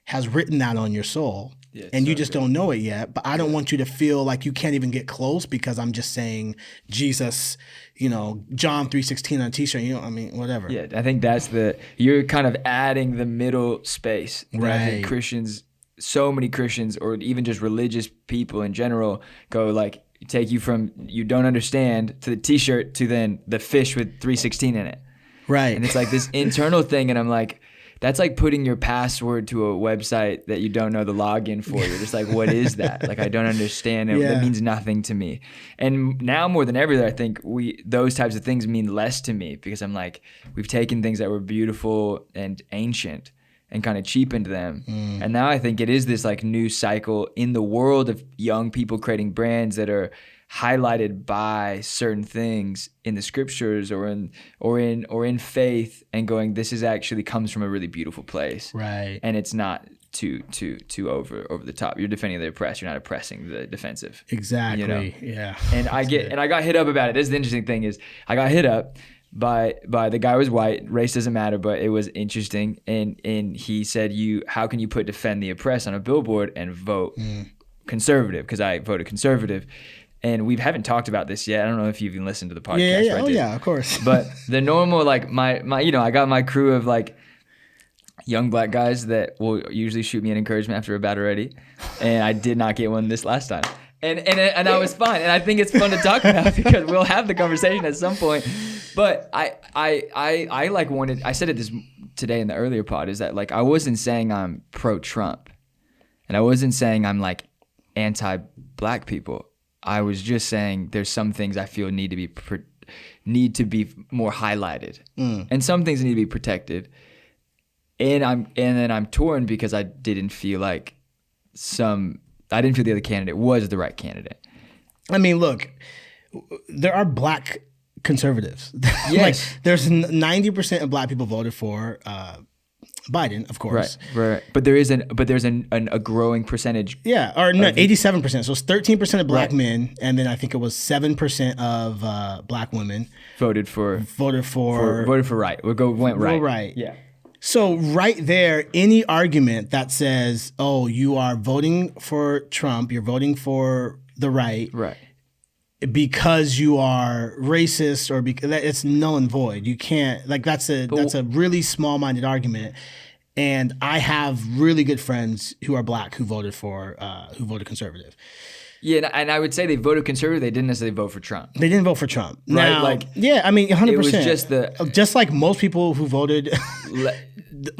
has written that on your soul. Yeah, and you so just good. don't know it yet. But I don't want you to feel like you can't even get close because I'm just saying Jesus, John 3:16 on a t-shirt, whatever. Yeah, I think you're kind of adding the middle space. That I think Right. Christians, so many Christians, or even just religious people in general, go like, take you from you don't understand to the t-shirt to then the fish with 3:16 in it. Right. And it's like this internal thing. And I'm like, that's like putting your password to a website that you don't know the login for. You're just like, what is that? Like, I don't understand it. Yeah. That means nothing to me. And now more than ever, I think those types of things mean less to me because I'm like, we've taken things that were beautiful and ancient and kind of cheapened them. And now I think it is this like new cycle in the world of young people creating brands that are highlighted by certain things in the scriptures or in faith, and going, this is actually comes from a really beautiful place. Right. And it's not too over the top. You're defending the oppressed, you're not oppressing the defensive. Exactly. Yeah. And I got hit up about it. This is the interesting thing is I got hit up by the guy was white, race doesn't matter, but it was interesting. And he said, how can you put defend the oppressed on a billboard and vote conservative? Because I voted conservative. And we haven't talked about this yet. I don't know if you've even listened to the podcast. Yeah. Oh yeah, of course. But the normal, like my I got my crew of like young black guys that will usually shoot me an encouragement after a bat already. And I did not get one this last time. And I was fine. And I think it's fun to talk about because we'll have the conversation at some point. But I like wanted, I said it this today in the earlier pod, is that like I wasn't saying I'm pro-Trump. And I wasn't saying I'm like anti-black people. I was just saying there's some things I feel need to be more highlighted, and some things need to be protected. And then I'm torn because I didn't feel the other candidate was the right candidate. I mean, look, there are black conservatives. Yes. Like, there's 90% of black people voted for Biden, of course. Right. But there's a growing percentage. Yeah, or no, 87%. So it's 13% of black Right. men, and then I think it was 7% of black women Voted for right. Went right. right. Yeah. So right there, any argument that says, "Oh, you are voting for Trump, you're voting for the right," Right. because you are racist, or because it's null and void. You can't, like, that's a really small-minded argument. And I have really good friends who are black who voted conservative. Yeah, and I would say they voted conservative. They didn't necessarily vote for Trump. They didn't vote for Trump. Right, Now, like, yeah, I mean, 100%. it was just just like most people who voted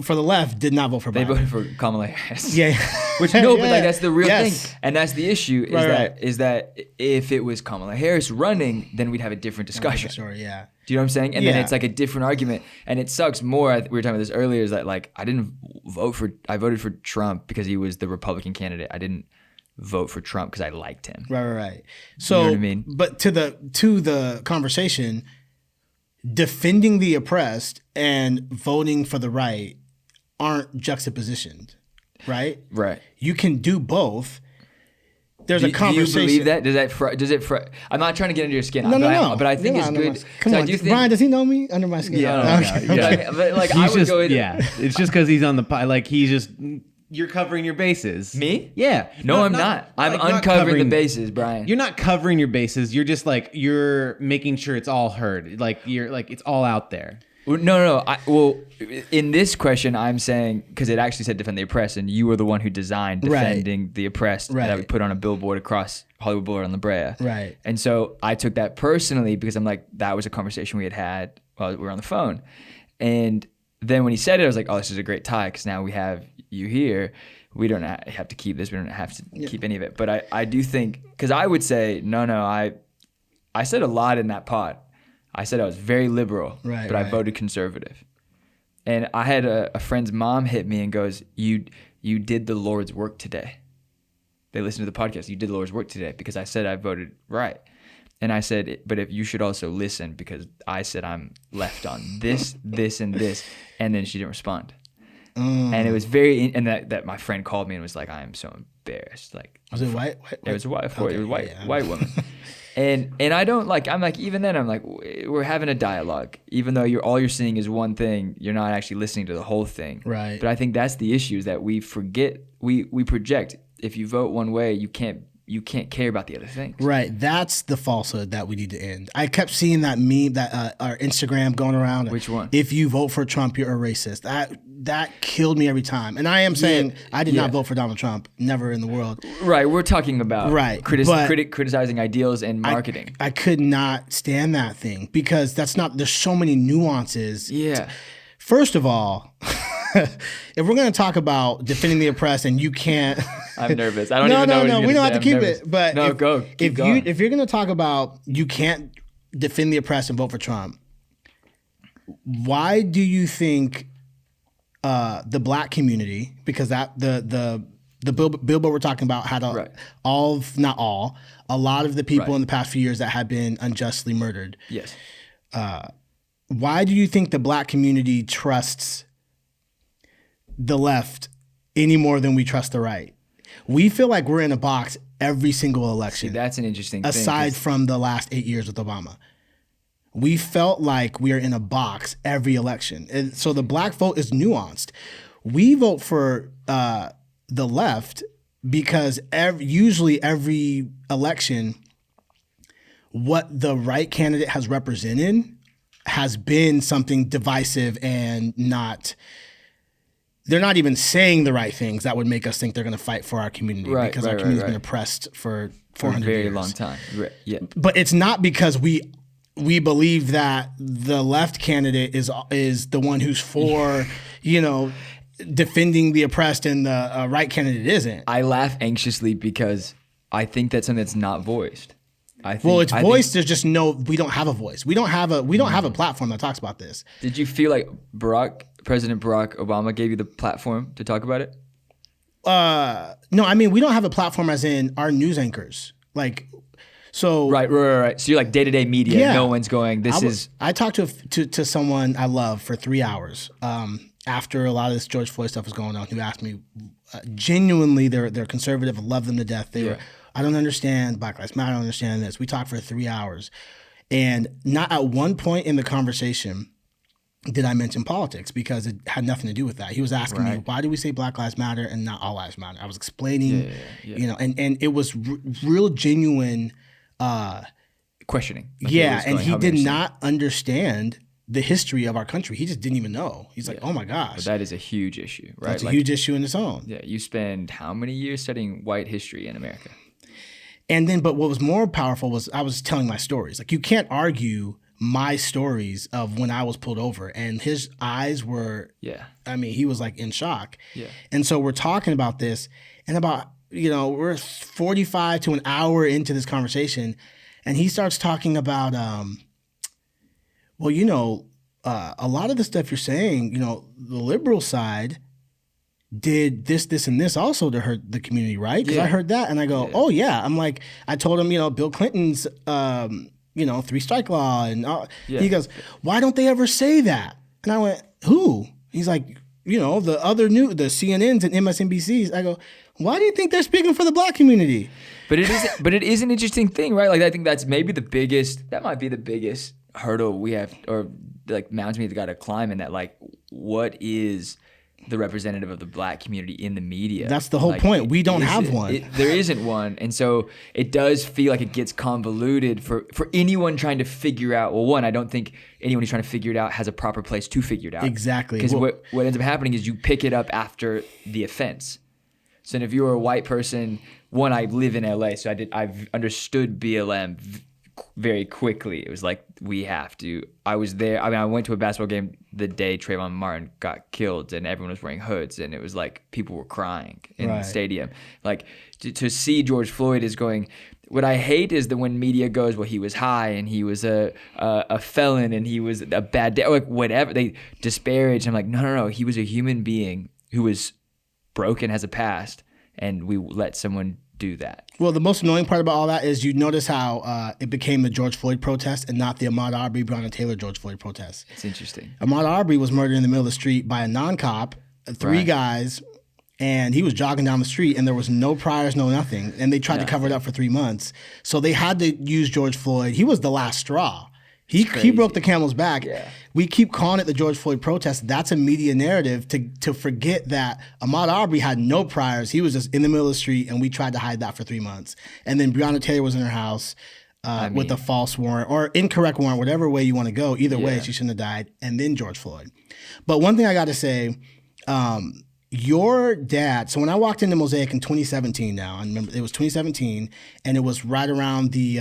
for the left did not vote for They Biden. voted for Kamala Harris. Yeah. Which no, but Yeah. like that's the real Yes. thing, and that's the issue. Is that if it was Kamala Harris running, then we'd have a different discussion. Sure, yeah. Do you know what I'm saying? And then Yeah. it's like a different argument, and it sucks more. We were talking about this earlier. Is that like I voted for Trump because he was the Republican candidate. I didn't vote for Trump because I liked him. Right. So, You know what I mean? But to the conversation, defending the oppressed and voting for the right aren't juxtapositioned, right? Right. You can do both. There's Do a conversation. you believe that? Does it? I'm not trying to get under your skin. No. But I think You're it's not under good. my skin. Come 'cause on, I do think, Brian. Does he know me under my skin? Yeah. Okay. But like I He's would just, go. it's just because he's on the like he's just you're covering your bases. Me? Yeah. No, I'm not. I'm like, not uncovering the covering- bases, Brian. You're not covering your bases. You're just like you're making sure it's all heard. Like you're like it's all out there. No. In this question, I'm saying because it actually said defend the oppressed, and you were the one who designed defending the oppressed that I would put on a billboard across Hollywood Boulevard on La Brea. Right. And so I took that personally because I'm like, that was a conversation we had while we were on the phone. And then when he said it, I was like, oh, this is a great tie because now we have you here. We don't have to keep this. We don't have to keep any of it. But I do think, because I would say, no, I said a lot in that pod. I said I was very liberal, but I voted conservative. And I had a friend's mom hit me and goes, you did the Lord's work today. They listened to the podcast. You did the Lord's work today because I said I voted right. And I said, but if you should also listen because I said I'm left on this, this, and this. And then she didn't respond. And it was and that my friend called me and was like, I am so embarrassed. Like, was it white? It was white. Okay, it was white, yeah. white woman. And I don't like, I'm like, even then I'm like, we're having a dialogue, even though all you're seeing is one thing, you're not actually listening to the whole thing. Right. But I think that's the issue is that we forget, we project. If you vote one way, you can't care about the other things. Right. That's the falsehood that we need to end. I kept seeing that meme, that our Instagram going around. Which one? If you vote for Trump, you're a racist. That killed me every time. And I am saying I did not vote for Donald Trump. Never in the world. Right. We're talking about criticizing ideals and marketing. I could not stand that thing because there's so many nuances. Yeah. First of all, if we're going to talk about defending the oppressed and you can't... I'm nervous. I don't even know. No, we don't have to keep it. But keep going. If you're going to talk about you can't defend the oppressed and vote for Trump, why do you think the black community, because that the billboard we're talking about had a lot of the people in the past few years that had been unjustly murdered. Yes. Why do you think the black community trusts the left any more than we trust the right? We feel like we're in a box every single election. See, that's an interesting thing. Aside from the last 8 years with Obama. We felt like we are in a box every election. And so the black vote is nuanced. We vote for the left because usually every election, what the right candidate has represented has been something divisive and they're not even saying the right things that would make us think they're going to fight for our community because our community's been oppressed for 400 years. A very years. long time. Right. Yeah. But it's not because we believe that the left candidate is the one who's for, defending the oppressed and the right candidate isn't. I laugh anxiously because I think that's something that's not voiced. It's voiced. There's just we don't have a voice. We don't have a platform that talks about this. Did you feel like President Barack Obama gave you the platform to talk about it? No, I mean, we don't have a platform as in our news anchors. Right. So you're like day-to-day media. Yeah. No one's going, I talked to someone I love for 3 hours after a lot of this George Floyd stuff was going on, who asked me, genuinely, they're conservative, love them to death. They were, I don't understand Black Lives Matter, I don't understand this. We talked for 3 hours. And not at one point in the conversation did I mention politics because it had nothing to do with that. He was asking me, why do we say Black Lives Matter and not All Lives Matter? I was explaining, and it was real genuine questioning. And he did not understand the history of our country. He just didn't even know. He's like, oh my gosh. But that is a huge issue, right? That's a huge issue in its own. Yeah, you spend how many years studying white history in America? And then, but what was more powerful was I was telling my stories. Like, you can't argue my stories of when I was pulled over, and his eyes were, I mean, he was like in shock. Yeah. And so we're talking about this, and about, we're 45 to an hour into this conversation, and he starts talking about, a lot of the stuff you're saying, the liberal side did this, and this also to hurt the community, right? Because I heard that, and I go, oh yeah. I'm like, I told him, Bill Clinton's, 3-strike law, and he goes, why don't they ever say that? And I went, who? He's like, the CNNs and MSNBCs. I go, why do you think they're speaking for the black community? But it is an interesting thing, right? Like, I think that's maybe that might be the biggest hurdle we have, or like mountain we've got to climb, in that, like, what is the representative of the black community in the media? That's the whole point. We don't have one. There isn't one. And so it does feel like it gets convoluted for anyone trying to figure out, well, one, I don't think anyone who's trying to figure it out has a proper place to figure it out. Exactly. Because what ends up happening is you pick it up after the offense. So if you're a white person, one, I live in LA, so I've understood BLM very quickly. It was like, I was there. I mean, I went to a basketball game the day Trayvon Martin got killed, and everyone was wearing hoods, and it was like people were crying in the stadium. Like, to see George Floyd is going, what I hate is that when media goes, well, he was high and he was a felon and he was a bad day, like whatever, they disparage. I'm like, no, he was a human being who was broken, has a past, and we let someone do that. Well, the most annoying part about all that is you notice how it became the George Floyd protest and not the Ahmaud Arbery, Breonna Taylor George Floyd protest. It's interesting. Ahmaud Arbery was murdered in the middle of the street by a non-cop, three guys, and he was jogging down the street and there was no priors, no nothing. And they tried to cover it up for 3 months. So they had to use George Floyd. He was the last straw. He broke the camel's back. Yeah. We keep calling it the George Floyd protest. That's a media narrative to forget that Ahmaud Arbery had no priors. He was just in the middle of the street, and we tried to hide that for 3 months. And then Breonna Taylor was in her house with a false warrant or incorrect warrant, whatever way you want to go. Either way, she shouldn't have died. And then George Floyd. But one thing I got to say, your dad, so when I walked into Mosaic in 2017 now, I remember it was 2017, and it was right around the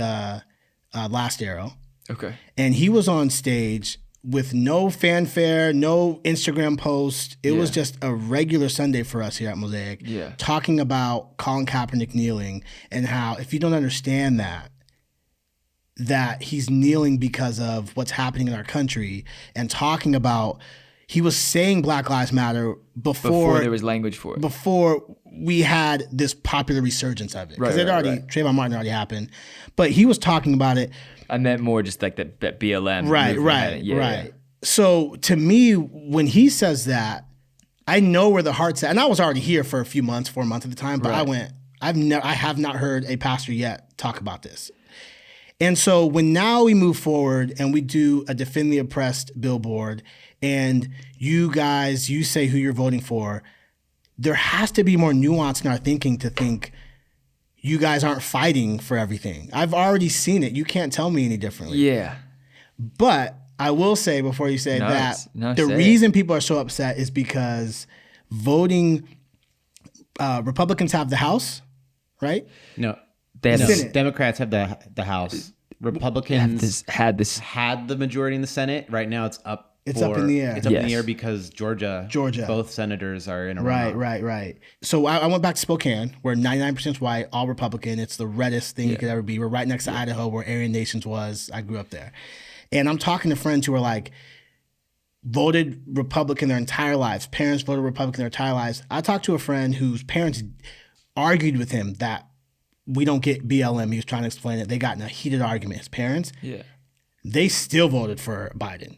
Last Arrow. Okay. And he was on stage with no fanfare, no Instagram post. It was just a regular Sunday for us here at Mosaic, talking about Colin Kaepernick kneeling and how if you don't understand that he's kneeling because of what's happening in our country, and talking about, he was saying Black Lives Matter before there was language for it. Before we had this popular resurgence of it. Because Right. Trayvon Martin already happened. But he was talking about it. I meant more just like that BLM. Right. Yeah. So to me, when he says that, I know where the heart's at. And I was already here for a few months, 4 months at the time, but I have not heard a pastor yet talk about this. And so when now we move forward and we do a Defend the Oppressed billboard, and you say who you're voting for, there has to be more nuance in our thinking to think you guys aren't fighting for everything. I've already seen it. You can't tell me any differently. Yeah. But I will say before you say the reason people are so upset is because voting, Republicans have the House, right? No. They had Senate. Democrats have the House. Republicans had the majority in the Senate. Right now it's up. It's up in the air. It's up in the air because Georgia, both senators are in a runoff. Right. So I went back to Spokane, where 99% white, all Republican. It's the reddest thing you could ever be. We're right next to Idaho, where Aryan Nations was. I grew up there. And I'm talking to friends who are like, voted Republican their entire lives. Parents voted Republican their entire lives. I talked to a friend whose parents argued with him that we don't get BLM. He was trying to explain it. They got in a heated argument. His parents, they still voted for Biden.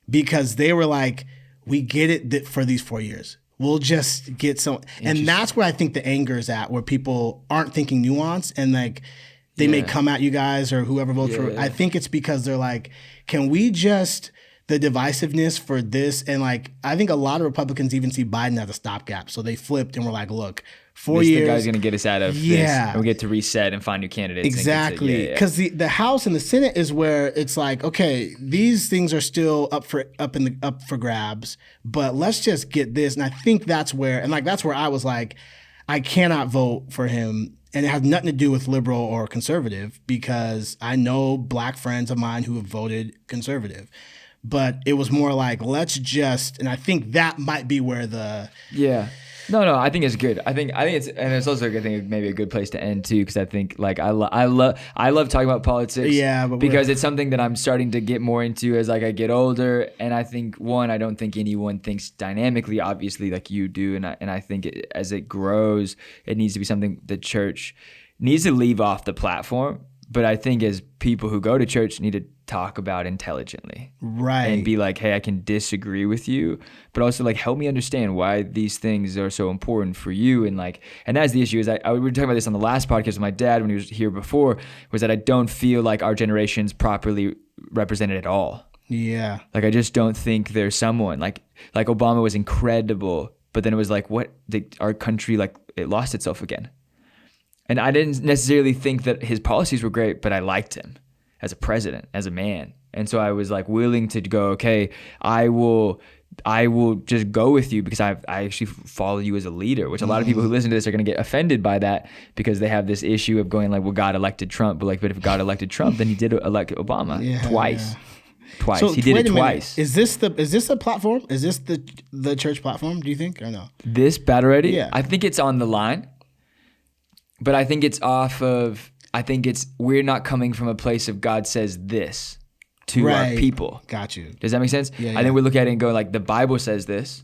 Because they were like, we get it for these 4 years. We'll just get some. And that's where I think the anger is at, where people aren't thinking nuance and like they may come at you guys or whoever votes for it. I think it's because they're like, can we just, the divisiveness for this, and like, I think a lot of Republicans even see Biden as a stopgap. So they flipped and were like, look, 4 years. The guy's going to get us out of this. And we get to reset and find new candidates. Exactly. Because the House and the Senate is where it's like, okay, these things are still up for grabs, but let's just get this. And I think that's where I was like, I cannot vote for him. And it has nothing to do with liberal or conservative, because I know Black friends of mine who have voted conservative. But it was more like, let's just, and I think that might be where the... Yeah. No, I think it's good. I think it's also a good thing, maybe a good place to end too, because I think like I love talking about politics. Yeah, but because it's something that I'm starting to get more into as like I get older, and I think I don't think anyone thinks dynamically, obviously, like you do, and I think as it grows, it needs to be something the church needs to leave off the platform. But I think as people who go to church need to talk about intelligently. Right. And be like, hey, I can disagree with you, but also like help me understand why these things are so important for you. And like, and that's the issue is we were talking about this on the last podcast with my dad when he was here before, was that I don't feel like our generation's properly represented at all. Yeah. Like, I just don't think there's someone like Obama was incredible, but then it was like, our country, like it lost itself again. And I didn't necessarily think that his policies were great, but I liked him as a president, as a man. And so I was like willing to go, okay, I will just go with you because I actually follow you as a leader, which a lot of people who listen to this are going to get offended by that because they have this issue of going like, well, God elected Trump. But if God elected Trump, then he did elect Obama twice. Yeah. Twice. So He did it twice. Is this a platform? Is this the church platform, do you think, or no? This Battle Ready? Yeah. I think it's on the line, but I think it's off of I think we're not coming from a place of God says this to our people. Got you. Does that make sense? Yeah, I think we look at it and go like, the Bible says this,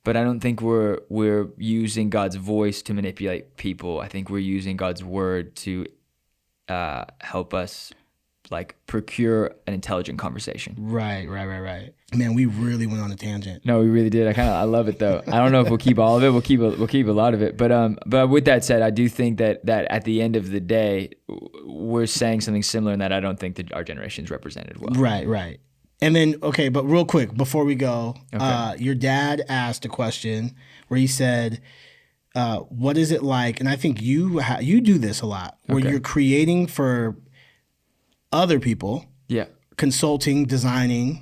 but I don't think we're using God's voice to manipulate people. I think we're using God's word to help us like procure an intelligent conversation. Right. Man, we really went on a tangent. No, we really did. I love it though. I don't know if we'll keep all of it. We'll keep a lot of it. But with that said, I do think that at the end of the day, we're saying something similar in that I don't think that our generation's represented well. Right. And then, okay, but real quick before we go, your dad asked a question where he said, what is it like? And I think you do this a lot, where you're creating for other people, consulting, designing,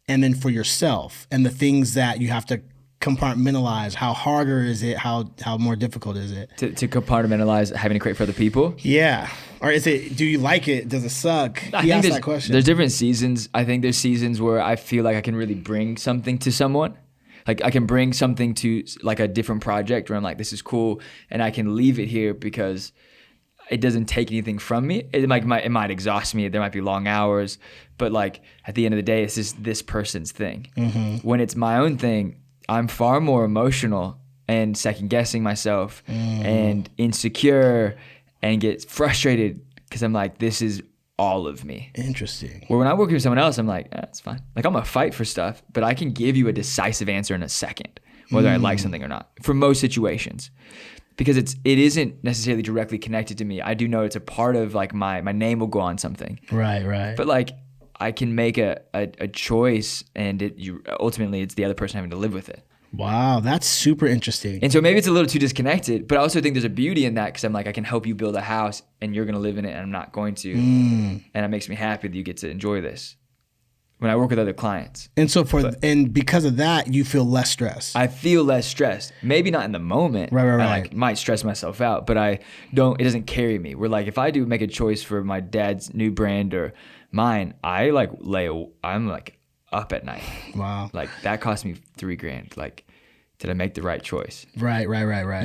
and then for yourself, and the things that you have to compartmentalize. How harder is it? How more difficult is it to compartmentalize having to create for other people? Yeah, or is it? Do you like it? Does it suck? He asked that question. There's different seasons. I think there's seasons where I feel like I can really bring something to someone. Like I can bring something to like a different project where I'm like, this is cool, and I can leave it here because it doesn't take anything from me. It might exhaust me. There might be long hours, but like at the end of the day, it's just this person's thing. Mm-hmm. When it's my own thing, I'm far more emotional and second guessing myself and insecure and get frustrated because I'm like, this is all of me. Interesting. Where when I work with someone else, I'm like, it's fine. Like I'm gonna fight for stuff, but I can give you a decisive answer in a second, whether I like something or not, for most situations. Because it isn't necessarily directly connected to me. I do know it's a part of like my name will go on something. Right. But like I can make a choice, and ultimately it's the other person having to live with it. Wow, that's super interesting. And so maybe it's a little too disconnected, but I also think there's a beauty in that because I'm like, I can help you build a house and you're gonna live in it and I'm not going to. And it makes me happy that you get to enjoy this when I work with other clients. And so and because of that, you feel less stressed. I feel less stressed. Maybe not in the moment. Right. I like might stress myself out, but it doesn't carry me. We're like, if I do make a choice for my dad's new brand or mine, I'm like up at night. Wow. Like that cost me $3,000. Like, did I make the right choice? Right. You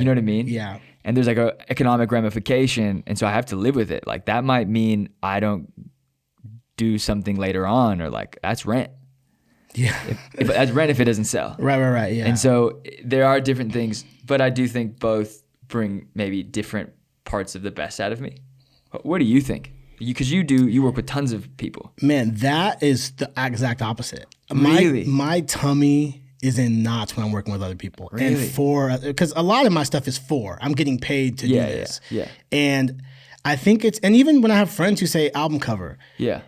know what I mean? Yeah. And there's like a economic ramification. And so I have to live with it. Like that might mean I don't do something later on, or like that's rent. Yeah. if that's rent if it doesn't sell. Right. Yeah. And so there are different things, but I do think both bring maybe different parts of the best out of me. What do you think? Because you work with tons of people. Man, that is the exact opposite. Really? My tummy is in knots when I'm working with other people. Really? And because a lot of my stuff is I'm getting paid to do this. Yeah. And I think and even when I have friends who say album cover. Yeah.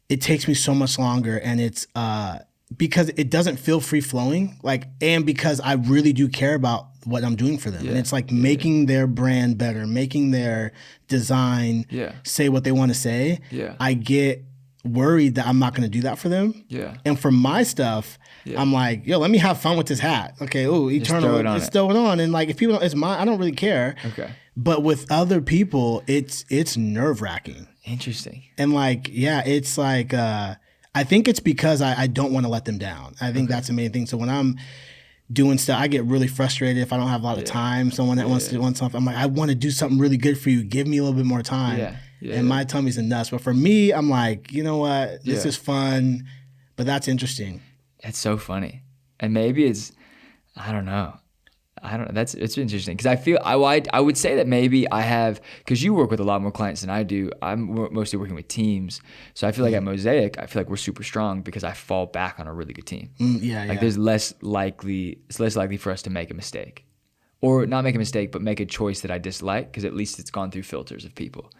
It takes me so much longer, and it's because it doesn't feel free flowing, and because I really do care about what I'm doing for them. And it's like making their brand better, making their design say what they want to say. Yeah. I get worried that I'm not going to do that for them. Yeah. And for my stuff, I'm like, yo, let me have fun with this hat. Okay. Oh, Eternal. Let's throw it on. And like, if people, it's mine. I don't really care. Okay. But with other people, it's nerve wracking. Interesting. And like, it's like, I think it's because I don't want to let them down. I think that's the main thing. So when I'm doing stuff, I get really frustrated if I don't have a lot of time. Someone that wants to do something, I'm like, I want to do something really good for you. Give me a little bit more time. And my tummy's a nuts. But for me, I'm like, you know what? This is fun. But that's interesting. It's so funny. And maybe I don't know. It's interesting because I feel I would say that maybe I have, because you work with a lot more clients than I do. I'm mostly working with teams, so I feel like at Mosaic, I feel like we're super strong because I fall back on a really good team. There's it's less likely for us to make a mistake, or not make a mistake, but make a choice that I dislike because at least it's gone through filters of people.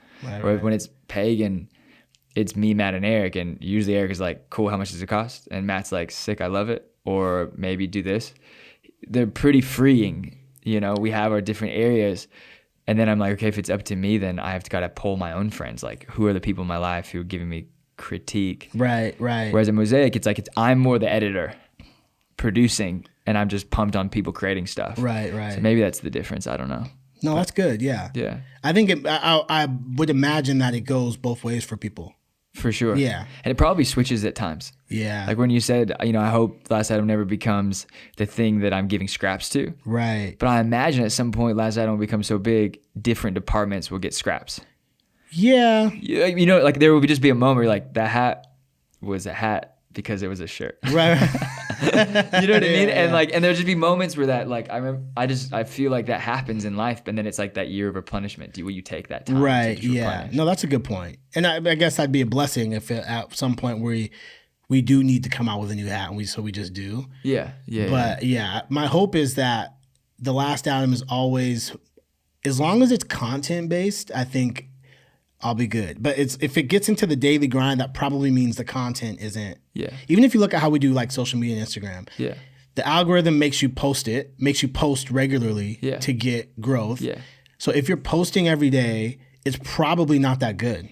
Or when it's Pagan, it's me, Matt, and Eric, and usually Eric is like, "Cool, how much does it cost?" And Matt's like, "Sick, I love it," or maybe do this. They're pretty freeing, we have our different areas. And then I'm like, okay, if it's up to me, then I have to gotta poll my own friends. Like, who are the people in my life who are giving me critique? Right. Whereas at Mosaic, it's like, I'm more the editor producing, and I'm just pumped on people creating stuff. Right. So maybe that's the difference. I don't know. No, that's good. Yeah. I think I would imagine that it goes both ways for people. For sure. Yeah. And it probably switches at times. Yeah. Like when you said, I hope Last Item never becomes the thing that I'm giving scraps to. Right. But I imagine at some point Last Item will become so big, different departments will get scraps. Yeah. Yeah, you know, like there would just be a moment where like that hat was a hat because it was a shirt. Right. You know what I mean? Yeah, And yeah. like, and there'll just be moments where that, like, I remember, I feel like that happens in life, but then it's like that year of replenishment. Will you take that time? to Right. just Yeah. replenish? No, that's a good point. And I guess that'd be a blessing if at some point we do need to come out with a new hat, and we just do. Yeah. Yeah. But yeah, my hope is that the Last Adam is always, as long as it's content based, I think I'll be good. But if it gets into the daily grind, that probably means the content isn't. Yeah. Even if you look at how we do like social media and Instagram, Yeah. the algorithm makes you post regularly Yeah. to get growth. Yeah. So if you're posting every day, it's probably not that good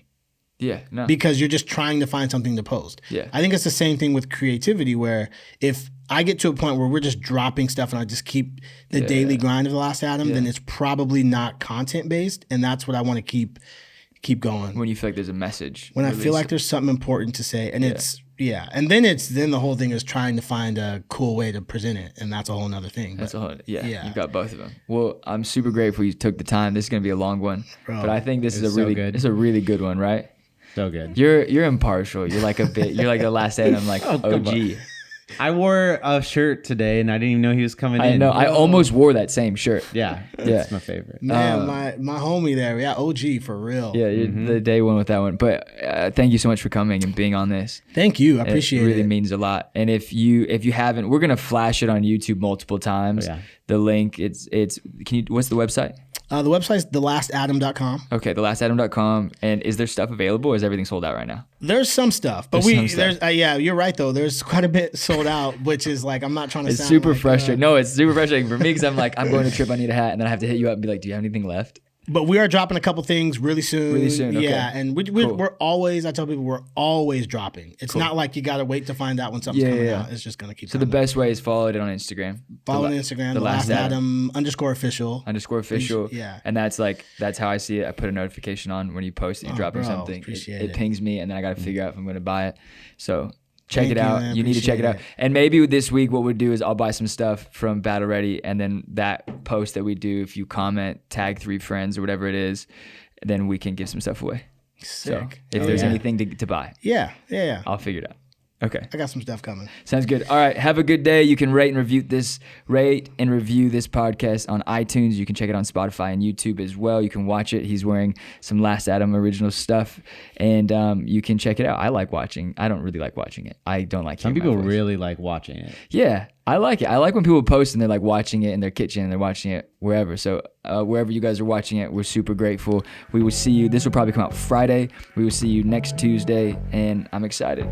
Yeah. No. because you're just trying to find something to post. Yeah. I think it's the same thing with creativity, where if I get to a point where we're just dropping stuff and I just keep the daily grind of the Last Adam, then it's probably not content based, and that's what I want to keep going. When you feel like there's a message. When I feel released. like there's something important to say, and and then the whole thing is trying to find a cool way to present it, and that's a whole nother thing. That's But a whole, yeah, yeah. you've got both of them. Well, I'm super grateful you took the time. This is going to be a long one, Bro, but I think this is it's a so really, good. it's a really good one, right? So good. You're impartial. You're like you're like the Last Adam, like come OG. I wore a shirt today and I didn't even know he was coming I in. know. I almost wore that same shirt. Yeah, Yeah. that's my favorite. man, my homie there, OG for real. Yeah, you're the day one with that one. But thank you so much for coming and being on this. Thank you, I appreciate it. Really it. means a lot. And if you haven't, we're gonna flash it on YouTube multiple times. Oh, yeah. The link, it's. What's the website? The website's thelastadam.com. Okay, thelastadam.com. And is there stuff available, or is everything sold out right now? There's some stuff, but There's some stuff. yeah, you're right though. There's quite a bit sold out, which is like I'm not trying to. It's sound super like, frustrating. No, it's super frustrating for me because I'm like, I'm going to a trip, I need a hat, and then I have to hit you up and be like, do you have anything left? But we are dropping a couple things really soon. Really soon, okay. Yeah, and Cool. we're always. I tell people we're always dropping. It's not like you got to wait to find out when something's coming Yeah. out. It's just gonna keep. So the coming. best way is follow it on Instagram. Follow on The Instagram, The the Last Last Adam _official. _official. Yeah. And that's how I see it. I put a notification on when you post that you're dropping bro, something. appreciate It it. pings me, and then I got to figure out if I'm going to buy it. So check Thank it you, out. man. You need to check it out. Appreciate it. And maybe this week, what we'll do is I'll buy some stuff from Battle Ready, and then that post that we do, if you comment, tag 3 friends or whatever it is, then we can give some stuff away. So Sick. if Oh, there's yeah. anything to buy, Yeah. I'll figure it out. Okay. I got some stuff coming. Sounds good. All right. Have a good day. You can rate and review this podcast on iTunes. You can check it on Spotify and YouTube as well. You can watch it. He's wearing some Last Adam original stuff, and you can check it out. I like watching. I don't really like watching it. I don't like Some hearing my people voice. really like watching it. Yeah, I like it. I like when people post and they're like watching it in their kitchen and they're watching it wherever. So wherever you guys are watching it, we're super grateful. We will see you. This will probably come out Friday. We will see you next Tuesday, and I'm excited.